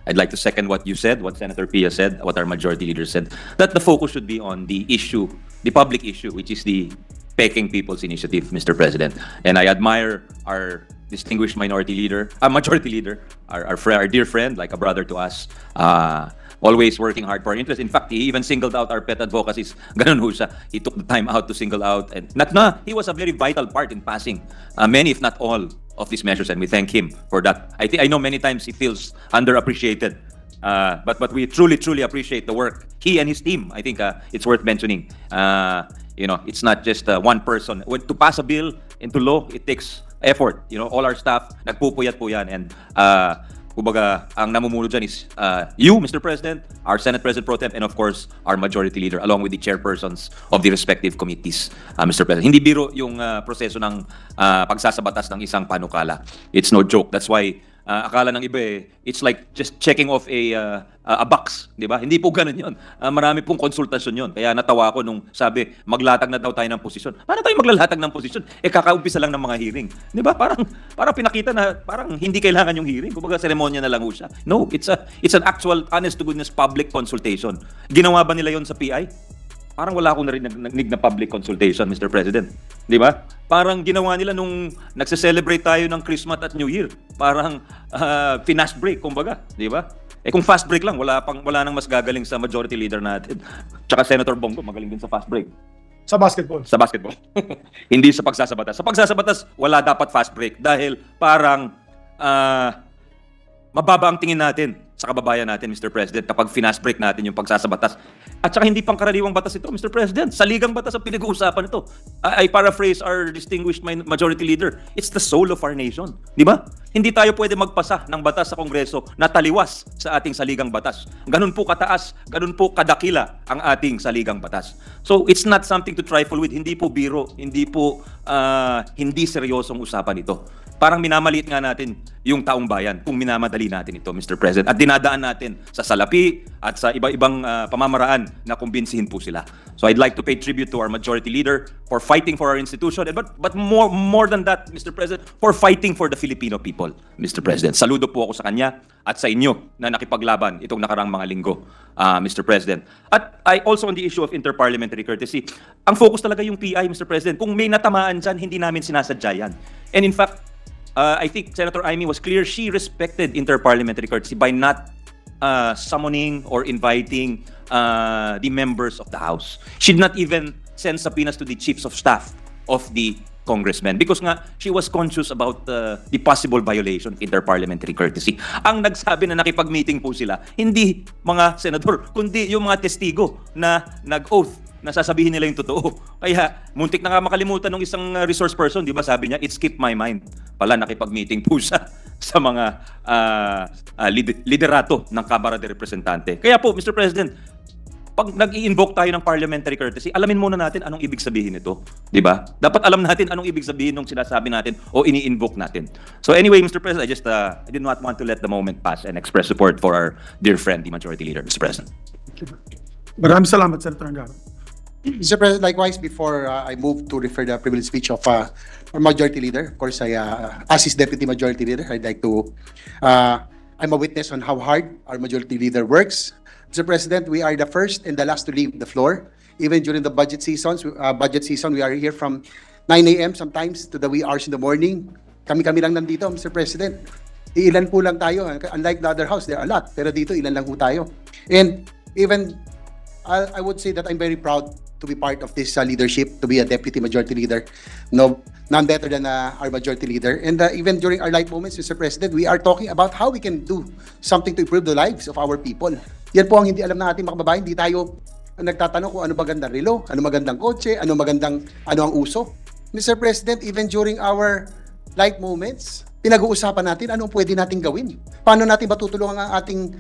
Speaker 8: I'd like to second what you said, what Senator Pia said, what our majority leader said, that the focus should be on the issue, the public issue, which is the Peking People's Initiative, Mr. President. And I admire our distinguished majority leader, our dear friend, like a brother to us, always working hard for our interest. In fact, he even singled out our pet advocacies. Ganun ho siya. He took the time out to single out. And he was a very vital part in passing many, if not all, of these measures, and we thank him for that. I know many times he feels underappreciated, but we truly appreciate the work he and his team. I think it's worth mentioning. It's not just one person. To pass a bill into law, it takes effort. All our staff nagpupuyat po yan, and kumbaga, ang namumuno dyan is you, Mr. President, our Senate President Pro Tem, and of course, our Majority Leader, along with the chairpersons of the respective committees, Mr. President. Hindi biro yung proseso ng pagsasabatas ng isang panukala. It's no joke. That's why akala ng iba it's like just checking off a box, di ba? Hindi po ganun yun. Marami pong konsultasyon yun. Kaya natawa ako nung sabi, maglatag na daw tayo ng posisyon. Paano tayo maglalatag ng posisyon? Kakaumpisa lang ng mga hearing. Di ba? Parang pinakita na parang hindi kailangan yung hearing. Kumbaga seremonya na lang ho siya. No, it's an actual, honest to goodness, public consultation. Ginawa ba nila yon sa PI? Parang wala akong narinig na public consultation, Mr. President. Di ba? Parang ginawa nila nung nagse-celebrate tayo ng Christmas at New Year. Parang fast break, kumbaga. Di ba? Kung fast break lang, wala nang mas gagaling sa majority leader natin. Tsaka Senator Bongo, magaling din sa fast break.
Speaker 5: Sa basketball.
Speaker 8: Sa basketball. Hindi sa pagsasabatas. Sa pagsasabatas, wala dapat fast break. Dahil parang mababa ang tingin natin sa kababayan natin, Mr. President, kapag finast break natin yung pagsasabatas. At saka hindi pangkaraniwang batas ito, Mr. President. Saligang batas ang pinag-uusapan ito. I paraphrase our distinguished majority leader. It's the soul of our nation. Di ba? Hindi tayo pwede magpasa ng batas sa Kongreso na taliwas sa ating saligang batas. Ganun po kataas, ganun po kadakila ang ating saligang batas. So, it's not something to trifle with. Hindi po biro, hindi po hindi seryosong usapan ito. Parang minamaliit nga natin yung taong bayan kung minamadali natin ito, Mr. President. At dinadaan natin sa salapi at sa iba-ibang pamamaraan na kumbinsihin po sila. So I'd like to pay tribute to our majority leader for fighting for our institution, but more than that, Mr. President, for fighting for the Filipino people, Mr. President. Saludo po ako sa kanya at sa inyo na nakipaglaban itong nakarang mga linggo, Mr. President. At also on the issue of interparliamentary courtesy, ang focus talaga yung PI, Mr. President. Kung may natamaan dyan, hindi namin sinasadya yan. And in fact, I think Senator Amy was clear. She respected interparliamentary courtesy by not summoning or inviting the members of the House. She did not even send subpoenas to the chiefs of staff of the congressmen because nga she was conscious about the possible violation of interparliamentary courtesy. Ang nagsabi na nakipag-meeting po sila, hindi mga senador, kundi yung mga testigo na nag-oath na sasabihin nila yung totoo. Kaya muntik na nga makalimutan ng isang resource person, di ba sabi niya, it skipped my mind. Pala nakipag-meeting po siya sa mga liderato ng Kamara de Representante. Kaya po, Mr. President, pag nag-i-invoke tayo ng parliamentary courtesy, alamin muna natin anong ibig sabihin nito, di ba? Dapat alam natin anong ibig sabihin ng sinasabi natin o ini-invoke natin. So anyway, Mr. President, I did not want to let the moment pass and express support for our dear friend, the Majority Leader, Mr. President.
Speaker 5: Maraming salamat, Senator Angara.
Speaker 7: Mr. President, likewise, before I move to refer the privilege speech of our Majority Leader, of course, as his Deputy Majority Leader, I'd like to, I'm a witness on how hard our Majority Leader works. Mr. President, we are the first and the last to leave the floor. Even during the budget season, we are here from 9 a.m. sometimes to the wee hours in the morning. Kami-kami lang nandito, Mr. President. Ilan po lang tayo. Unlike the other house, there are a lot. Pero dito, ilan lang po tayo. And even, I would say that I'm very proud to be part of this leadership, to be a Deputy Majority Leader. No, none better than our Majority Leader. And even during our light moments, Mr. President, we are talking about how we can do something to improve the lives of our people. Yan po ang hindi alam ng ating mga kababayan. Hindi tayo nagtatanong kung ano magandang relo, ano magandang kotse, ano ang uso. Mr. President, even during our light moments, pinag-uusapan natin anong pwede nating gawin. Paano natin matutulungan ang ating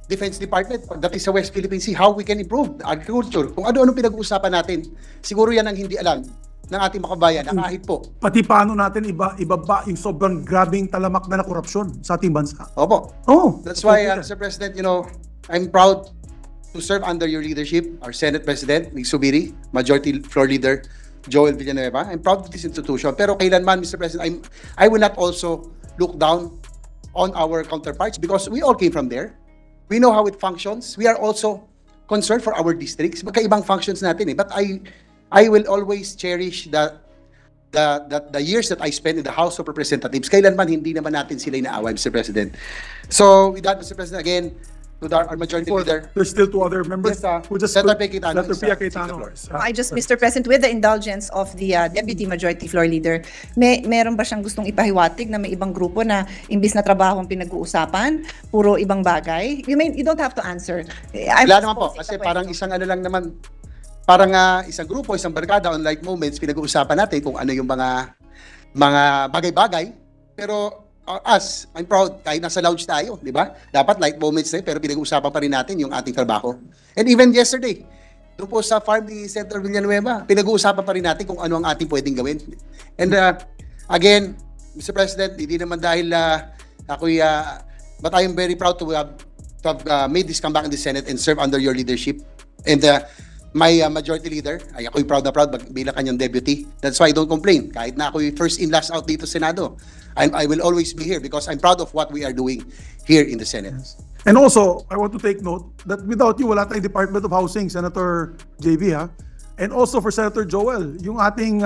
Speaker 7: Defense Department, that is sa West Philippine Sea, how we can improve agriculture. Kung ano-ano pinag-uusapan natin, siguro yan ang hindi alam ng ating makabayan na kahit po.
Speaker 5: Pati paano natin ibaba yung sobrang grabing talamak na korupsyon sa ating bansa.
Speaker 7: Opo.
Speaker 5: Oh,
Speaker 7: that's why, Mr. President, I'm proud to serve under your leadership, our Senate President, Mig Subiri, Majority Floor Leader, Joel Villanueva. I'm proud of this institution. Pero kailanman, Mr. President, I will not also look down on our counterparts because we all came from there. We know how it functions. We are also concerned for our districts. Magkaibang functions natin eh. But I will always cherish the years that I spent in the House of Representatives. Kailanman hindi naman natin sila inaaway, Mr. President. So with that, Mr. President, again, to our Majority Leader.
Speaker 5: There's still two other members.
Speaker 7: Yes,
Speaker 5: who just
Speaker 7: Senator Pia
Speaker 5: Cayetano.
Speaker 6: I just, Mr. President, with the indulgence of the Deputy Majority Floor Leader, meron ba siyang gustong ipahiwatig na may ibang grupo na imbis na trabaho ang pinag-uusapan, puro ibang bagay? You don't have to answer.
Speaker 7: Wala naman po, kasi parang isang ano lang naman, parang isang grupo, isang barkada on light moments, pinag-uusapan natin kung ano yung mga bagay-bagay. Pero I'm proud, kahit nasa lounge tayo, di ba? Dapat light moments pero pinag-uusapan pa rin natin yung ating trabaho. And even yesterday, doon po sa farm ni Senator Villanueva, pinag-uusapan pa rin natin kung ano ang ating pwedeng gawin. And again, Mr. President, hindi naman dahil but I am very proud to have made this comeback in the Senate and serve under your leadership. And my Majority Leader, ako'y proud na proud bilang kanyang deputy. That's why I don't complain. Kahit na ako'y first in, last out dito sa Senado, I will always be here because I'm proud of what we are doing here in the Senate.
Speaker 5: Yes. And also, I want to take note that without you, wala tayong Department of Housing, Senator JV, ha? And also for Senator Joel, yung ating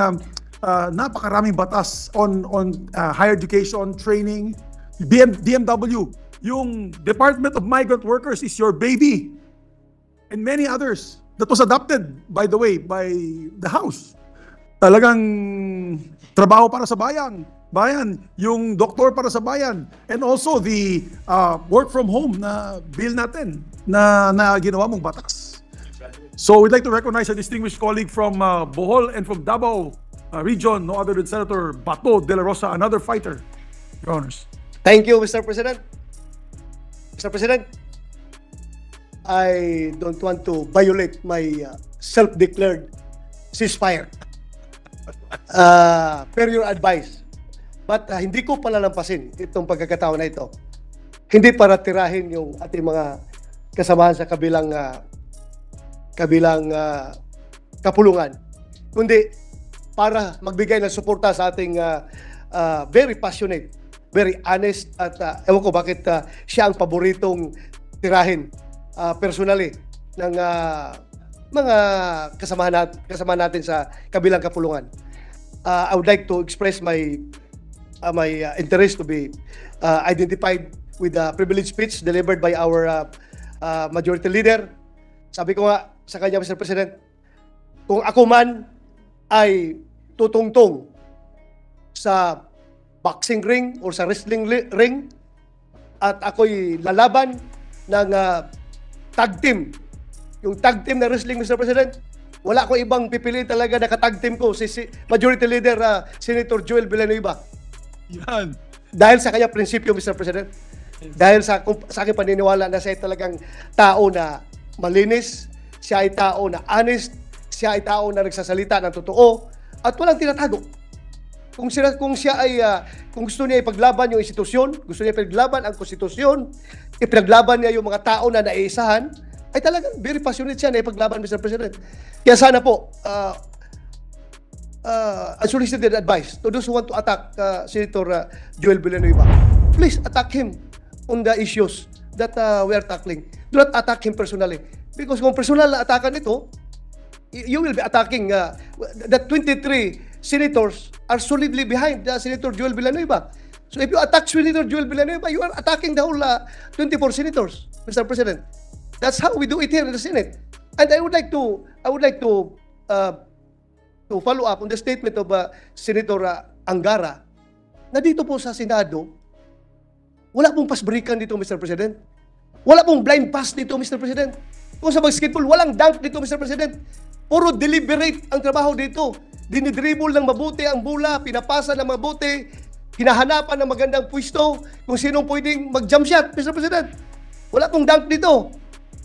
Speaker 5: napakaraming batas on higher education, training, DMW, yung Department of Migrant Workers is your baby, and many others that was adopted, by the way, by the House. Talagang trabaho para sa bayan, yung doktor para sa bayan, and also the work from home na bill natin na ginawa mong batas. So we'd like to recognize a distinguished colleague from Bohol and from Davao region, no other than Senator Bato de la Rosa, another fighter. Your honors.
Speaker 3: Thank you, Mr. President. Mr. President, I don't want to violate my self-declared ceasefire. Per your advice. But hindi ko palalampasin itong pagkakataon na ito. Hindi para tirahin yung ating mga kasamahan sa kabilang kapulungan. Kundi para magbigay ng suporta sa ating very passionate, very honest at ewan ko bakit siya ang paboritong tirahin personally ng mga kasamahan natin sa kabilang kapulungan. I would like to express my interest to be identified with the privilege speech delivered by our majority leader. Sabi ko nga sa kanya, Mr. President, kung ako man ay tutungtong sa boxing ring or sa wrestling ring at ako'y lalaban ng tag team, yung tag team na wrestling, Mr. President, wala ko ibang pipili talaga na katag team ko, si Majority Leader Senator Joel Villanueva.
Speaker 5: Yan.
Speaker 3: Dahil sa kanya prinsipyo, Mr. President. Dahil sa aking paniniwala na siya ay talagang tao na malinis, siya ay tao na honest, siya ay tao na nagsasalita ng totoo at walang tinatago. Kung gusto niya ipaglaban yung institusyon, gusto niya ipaglaban ang konstitusyon, ipaglaban niya yung mga tao na naiisahan, ay talagang very passionate siya na ipaglaban, Mr. President. Kaya sana po, unsolicited advice to those who want to attack Senator Joel Villanueva, please attack him on the issues that we are tackling. Do not attack him personally. Because kung personal na atakan ito, you will be attacking the 23 senators are solidly behind Senator Joel Villanueva. So if you attack Senator Joel Villanueva, you are attacking the whole 24 senators, Mr. President. That's how we do it here in the Senate. And I would like to follow up on the statement of Senator Angara na dito po sa Senado, wala pong pasbarikan dito, Mr. President. Wala pong blind pass dito, Mr. President. Kung sa basketball, walang dunk dito, Mr. President. Puro deliberate ang trabaho dito. Dinidribble ng mabuti ang bola, pinapasa ng mabuti, hinahanapan ng magandang pwesto kung sinong pwedeng mag-jump shot, Mr. President. Wala pong dunk dito.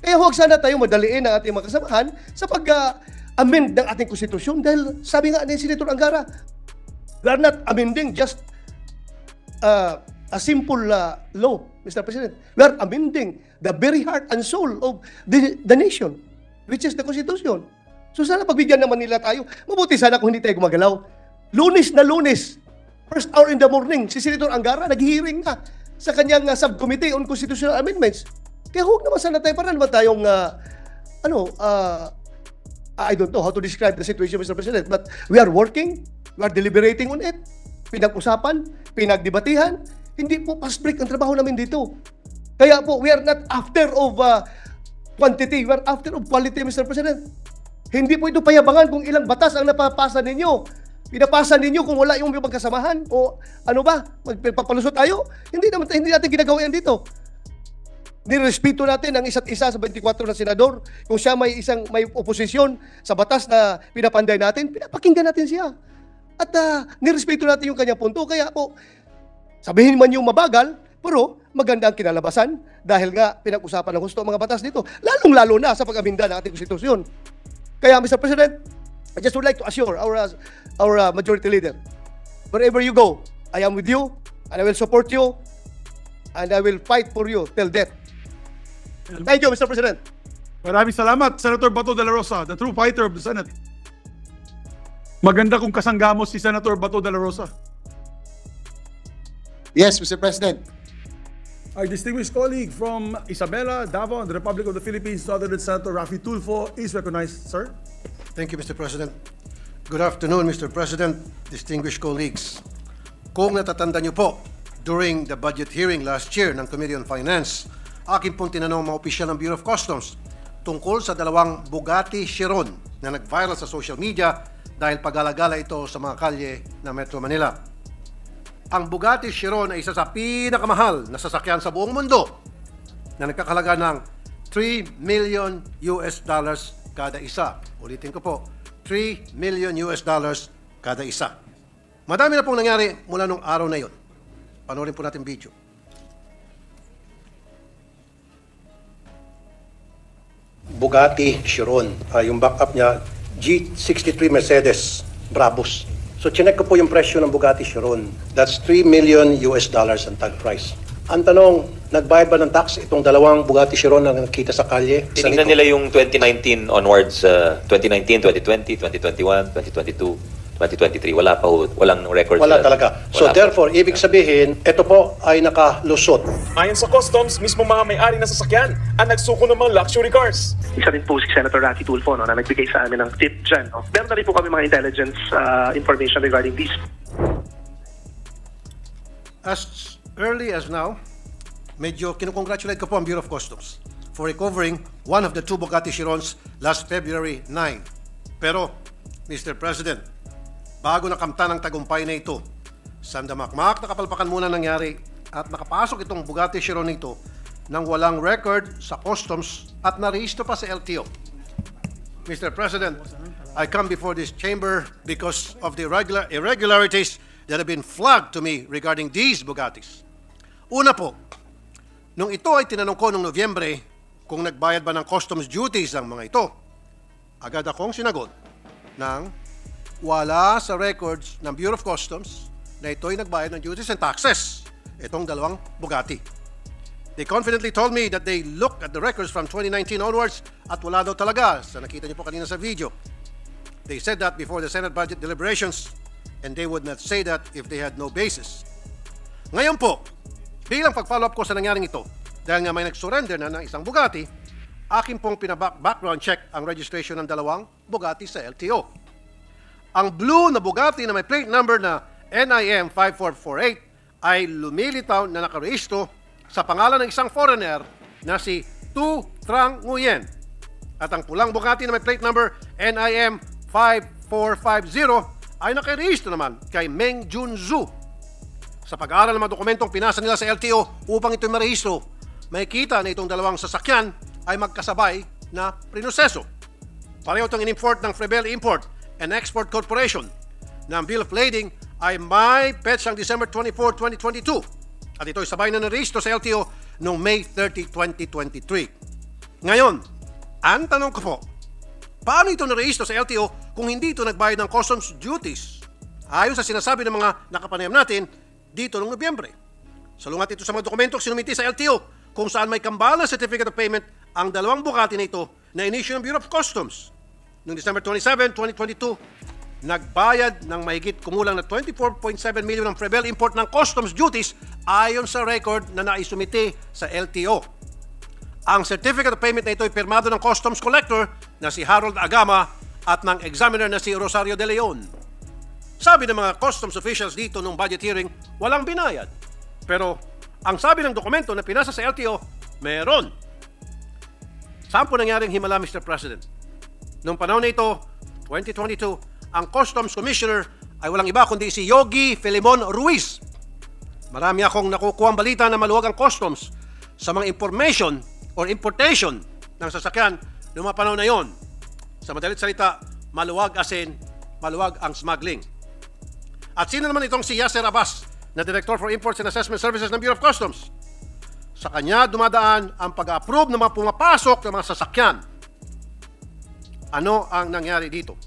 Speaker 3: Kaya huwag sana tayo madaliin ang ating mga kasamahan sa pag-amend ng ating konstitusyon dahil sabi nga ni Senator Angara, we are not amending just a simple law, Mr. President. We are amending the very heart and soul of the nation, which is the Constitution. So sana pagbigyan naman nila tayo. Mabuti sana kung hindi tayo gumagalaw. Lunes na Lunes, first hour in the morning, si Senator Angara nag-hearing na sa kanyang subcommittee on constitutional amendments. Kaya huwag naman sana tayo, para naman tayong, I don't know how to describe the situation, Mr. President, but we are working, we are deliberating on it, pinag-usapan, pinagdebatihan, hindi po fast-break ang trabaho namin dito. Kaya po, we are not after of quantity, we are after of quality, Mr. President. Hindi po ito payabangan kung ilang batas ang napapasa ninyo. Pinapasa ninyo kung wala yung magkasamahan o ano ba, magpapalusot tayo. Hindi natin ginagawa yan dito. Nirespeto natin ang isa't isa sa 24 na senador. Kung siya may oposisyon sa batas na pinapanday natin, pinapakinggan natin siya. At nirespeto natin yung kanyang punto. Kaya po, sabihin man yung mabagal, pero maganda ang kinalabasan dahil nga pinag-usapan ng gusto ang mga batas dito. Lalong-lalo na sa pag-aminda ng ating konstitusyon. Kaya, Mr. President, I just would like to assure our majority leader, wherever you go, I am with you, and I will support you, and I will fight for you till death. Thank you, Mr. President.
Speaker 5: Maraming salamat, Senator Bato de la Rosa, the true fighter of the Senate. Maganda kung kasanggamos si Senator Bato de la Rosa.
Speaker 7: Yes, Mr. President.
Speaker 5: Our distinguished colleague from Isabela, Davao, the Republic of the Philippines, Southern Senator Rafi Tulfo, is recognized, sir.
Speaker 1: Thank you, Mr. President. Good afternoon, Mr. President, distinguished colleagues. Kung natatanda niyo po, during the budget hearing last year ng Committee on Finance, akin pong tinanong mga opisyal ng Bureau of Customs tungkol sa dalawang Bugatti Chiron na nag-viral sa social media dahil pag-alagala ito sa mga kalye ng Metro Manila. Ang Bugatti Chiron ay isa sa pinakamahal na sasakyan sa buong mundo na nagkakalaga ng $3 million kada isa. Ulitin ko po, $3 million kada isa. Madami na pong nangyari mula nung araw na yon. Panoorin po natin video.
Speaker 9: Bugatti Chiron, yung backup niya, G63 Mercedes Brabus. So, chinek ko po yung presyo ng Bugatti Chiron. That's $3 million ang tag price. Ang tanong, nagbayad ba ng tax itong dalawang Bugatti Chiron na nakita sa kalye?
Speaker 8: Tinignan nila yung 2019 onwards, 2019, 2020, 2021, 2022, 2023. Walang record.
Speaker 9: Wala talaga. So
Speaker 8: Wala
Speaker 9: therefore, ibig sabihin, ito po ay nakalusot.
Speaker 10: Ayon sa customs, mismo mga may-ari ng sasakyan ang nagsuko ng mga luxury cars.
Speaker 11: Isa din po si Senator Rafi Tulfo na nagbigay sa amin ng tip dyan. Meron na rin po kami mga intelligence information regarding these.
Speaker 1: As early as now, medyo kinukongratulate ko po ang Bureau of Customs for recovering one of the two Bugatti Chirons last February 9. Pero, Mr. President, bago nakamtan ang tagumpay na ito, sandamakmak na kapalpakan muna nangyari at nakapasok itong Bugatti Chiron nito nang walang record sa customs at narehistro pa sa LTO. Mr. President, I come before this chamber because of the irregularities that have been flagged to me regarding these Bugattis. Una po, nung ito ay tinanong ko noong Nobyembre kung nagbayad ba ng customs duties ang mga ito, agad akong sinagot ng wala sa records ng Bureau of Customs na ito'y nagbayad ng duties and taxes. Itong dalawang Bugatti. They confidently told me that they looked at the records from 2019 onwards at wala daw talaga. Sa nakita niyo po kanina sa video. They said that before the Senate budget deliberations and they would not say that if they had no basis. Ngayon po, bilang pag-follow up ko sa nangyaring ito, dahil nga may nag-surrender na ng isang Bugatti, akin pong background check ang registration ng dalawang Bugatti sa LTO. Ang blue na Bugatti na may plate number na NIM 5448 ay lumilitaw na nakarehistro sa pangalan ng isang foreigner na si Tu Trang Nguyen. At ang pulang Bugatti na may plate number NIM 5450 ay nakarehistro naman kay Meng Junzu. Sa pag-aaral ng mga dokumentong pinasa nila sa LTO upang ito'y marehistro, may kita na itong dalawang sasakyan ay magkasabay na prinoseso. Pareho itong in-import ng Frebel Import and Export Corporation na ang bill of lading ay may petsang December 24, 2022 at ito'y sabay na narehistro sa LTO noong May 30, 2023. Ngayon, ang tanong ko po, paano ito narehistro sa LTO kung hindi ito nagbayad ng customs duties? Ayon sa sinasabi ng mga nakapanayam natin dito noong Nobyembre. Salungat ito sa mga dokumentong sinumiti sa LTO kung saan may kambal na certificate of payment ang dalawang Bugatti na ito na inisyu ng Bureau of Customs. Noong December 27, 2022, nagbayad ng mahigit kumulang na 24.7 million ng Frebel Import ng customs duties ayon sa record na naisumite sa LTO. Ang certificate of payment na ito ay pirmado ng customs collector na si Harold Agama at ng examiner na si Rosario De Leon. Sabi ng mga customs officials dito nung budget hearing, walang binayad. Pero ang sabi ng dokumento na pinasa sa LTO, meron. Saan po nangyaring himala, Mr. President? Noong panahon na ito, 2022, ang Customs Commissioner ay walang iba kundi si Yogi Filemon Ruiz. Marami akong nakukuhang balita na maluwag ang customs sa mga information or importation ng sasakyan noong mga panahon na yon. Sa madalit salita, maluwag as in, maluwag ang smuggling. At sino naman itong si Yasser Abbas na Director for Imports and Assessment Services ng Bureau of Customs? Sa kanya dumadaan ang pag-approve ng mga pumapasok ng mga sasakyan. Ano ang nangyari dito?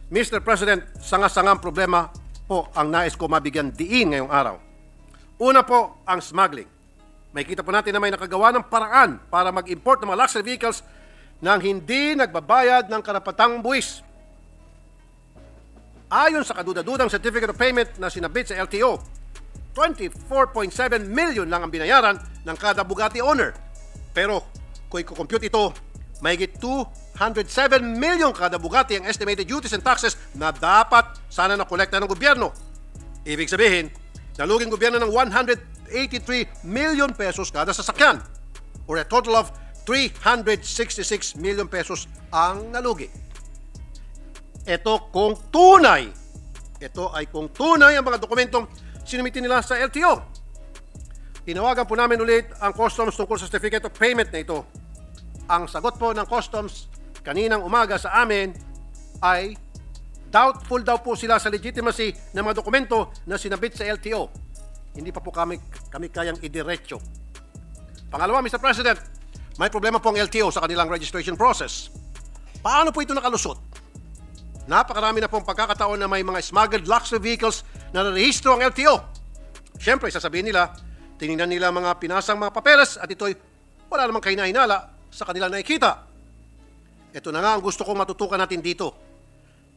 Speaker 1: Mr. President, sanga-sangang problema po ang nais ko mabigyan diin ngayong araw. Una po, ang smuggling. May kita po natin na may nakagawa ng paraan para mag-import ng mga luxury vehicles nang hindi nagbabayad ng karapatang buwis. Ayon sa kadudadudang certificate of payment na sinabit sa LTO, 24.7 million lang ang binayaran ng kada Bugatti owner. Pero kung i-compute ito, mahigit 207 million kada Bugatti ang estimated duties and taxes na dapat sana nakolekta ng gobyerno. Ibig sabihin, naluging gobyerno ng 183 million pesos kada sasakyan or a total of 366 million pesos ang nalugi. Ito ay kung tunay ang mga dokumentong sinumiti nila sa LTO. Tinawagan po namin ulit ang customs tungkol sa certificate of payment na ito. Ang sagot po ng customs kaninang umaga sa amin ay doubtful daw po sila sa legitimacy ng mga dokumento na sinabit sa LTO. Hindi pa po kami kayang idiretso. Pangalawa, Mr. President, may problema po ang LTO sa kanilang registration process. Paano po ito nakalusot? Napakarami na pong pagkakataon na may mga smuggled luxury vehicles na narehistro ang LTO. Siyempre, sasabihin nila, tinignan nila mga pinasang mga papeles at ito'y wala namang kahinahinala sa kanilang nakikita. Ito na nga ang gusto kong matutukan natin dito.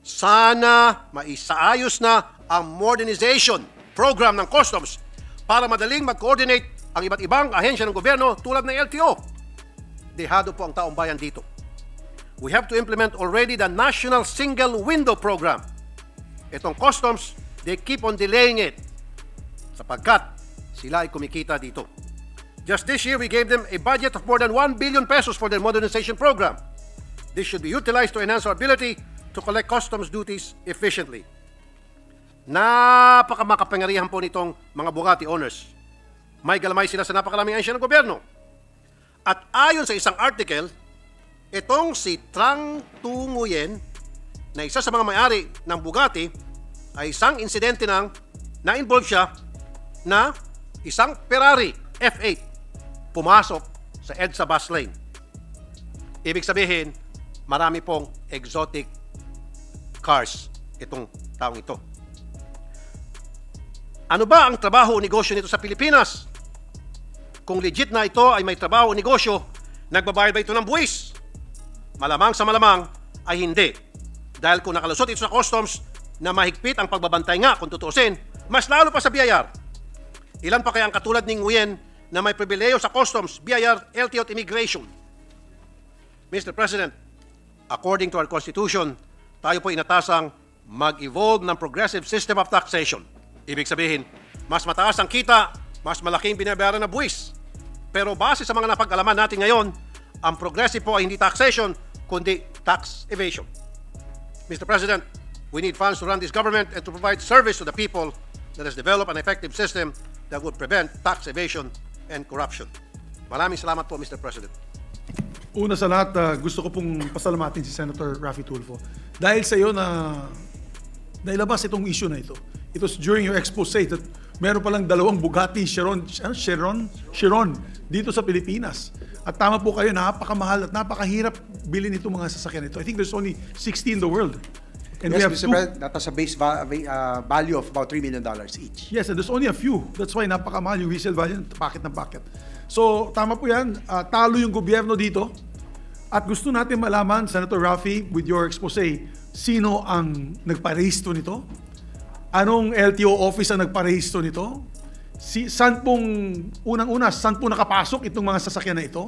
Speaker 1: Sana maisaayos na ang modernization program ng customs para madaling mag-coordinate ang iba't ibang ahensya ng gobyerno tulad ng LTO. Dehado po ang taong bayan dito. We have to implement already the National Single Window Program. Itong customs, they keep on delaying it sapagkat sila ay kumikita dito. Just this year, we gave them a budget of more than 1 billion pesos for their modernization program. This should be utilized to enhance our ability to collect customs duties efficiently. Napakamakapangyarihan po nitong mga Bugatti owners. May galamay sila sa napakalaming ahensya ng gobyerno. At ayon sa isang article, itong si Trang Tu Nguyen, na isa sa mga may-ari ng Bugatti, ay isang insidente nang na-involve siya na isang Ferrari F8 pumasok sa EDSA bus lane. Ibig sabihin, marami pong exotic cars itong taong ito. Ano ba ang trabaho o negosyo nito sa Pilipinas? Kung legit na ito ay may trabaho o negosyo, nagbabayad ba ito ng buwis? Malamang sa malamang ay hindi. Dahil kung nakalusot ito sa customs na mahigpit ang pagbabantay nga kung tutuusin, mas lalo pa sa BIR. Ilan pa kaya ang katulad ni Nguyen na may pribileyo sa customs, BIR, LTO at immigration? Mr. President, according to our Constitution, tayo po inatasang mag-evolve ng progressive system of taxation. Ibig sabihin, mas mataas ang kita, mas malaking binabayaran na buwis. Pero base sa mga napag-alaman natin ngayon, ang progressive po ay hindi taxation, kundi tax evasion. Mr. President, we need funds to run this government and to provide service to the people that has developed an effective system that would prevent tax evasion and corruption. Maraming salamat po, Mr. President.
Speaker 5: Una sa lahat, gusto ko pong pasalamatin si Senator Raffy Tulfo. Dahil sa iyo na nailabas itong issue na ito. It was during your expose that meron palang 2 Bugatti Chiron dito sa Pilipinas. At tama po kayo, napakamahal at napakahirap bilhin itong mga sasakyan ito. I think there's only 60 in the world. And
Speaker 7: yes,
Speaker 5: we have
Speaker 7: Mr. President, that has a base value of about $3 million each.
Speaker 5: Yes, and there's only a few. That's why napakamahal yung resale value, packet ng packet. So, tama po yan. Talo yung gobyerno dito. At gusto natin malaman, Senator Raffy, with your expose, sino ang nagparehistro nito? Anong LTO office ang nagparehistro nito? Saan pong, unang-una, saan po nakapasok itong mga sasakyan na ito?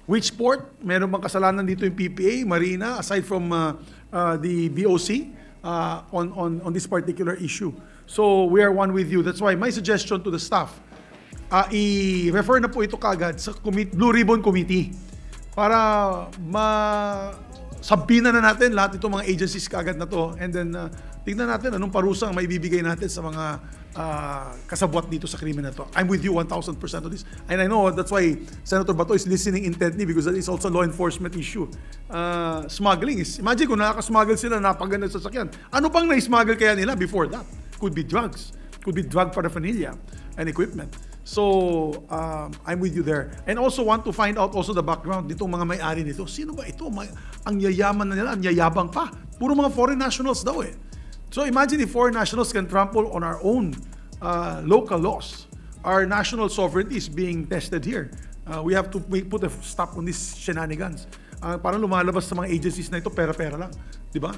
Speaker 5: Which port? Meron bang kasalanan dito yung PPA, Marina, aside from the BOC on this particular issue? So we are one with you. That's why my suggestion to the staff, i-refer na po ito kagad sa Blue Ribbon Committee para sabihin na natin lahat itong mga agencies kagad na to, and then tignan natin anong parusang may bibigay natin sa mga kasabwat dito sa krimen na to. I'm with you 1,000% on this. And I know that's why Senator Bato is listening intently because that is also a law enforcement issue. Smuggling is, imagine kung nakaka-smuggle sila, napaganda sa sasakyan. Ano pang na-smuggle kaya nila before that? Could be drugs. Could be drug paraphernalia and equipment. So, I'm with you there. And also want to find out also the background nitong mga may-ari nito. Sino ba ito? Ang yayaman na nila, ang yayabang pa. Puro mga foreign nationals daw eh. So imagine if foreign nationals can trample on our own local laws. Our national sovereignty is being tested here. We have to put a stop on these shenanigans. Parang lumalabas sa mga agencies na ito, pera-pera lang. Di ba?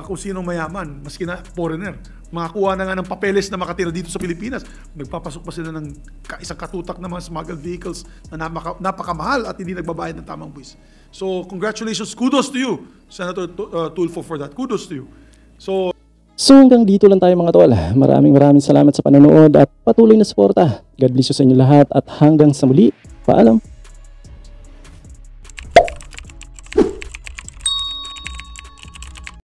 Speaker 5: Kung sinong mayaman, maski na foreigner, makakuha na nga ng papeles na makatira dito sa Pilipinas, nagpapasok pa sila ng isang katutak na mga smuggled vehicles na napakamahal at hindi nagbabayad ng tamang buwis. So congratulations, kudos to you, Senator Tulfo, for that. Kudos to you.
Speaker 12: So hanggang dito lang tayo mga tol. Maraming salamat sa panonood at patuloy na suporta. God bless you sa inyo lahat at hanggang sa muli. Paalam.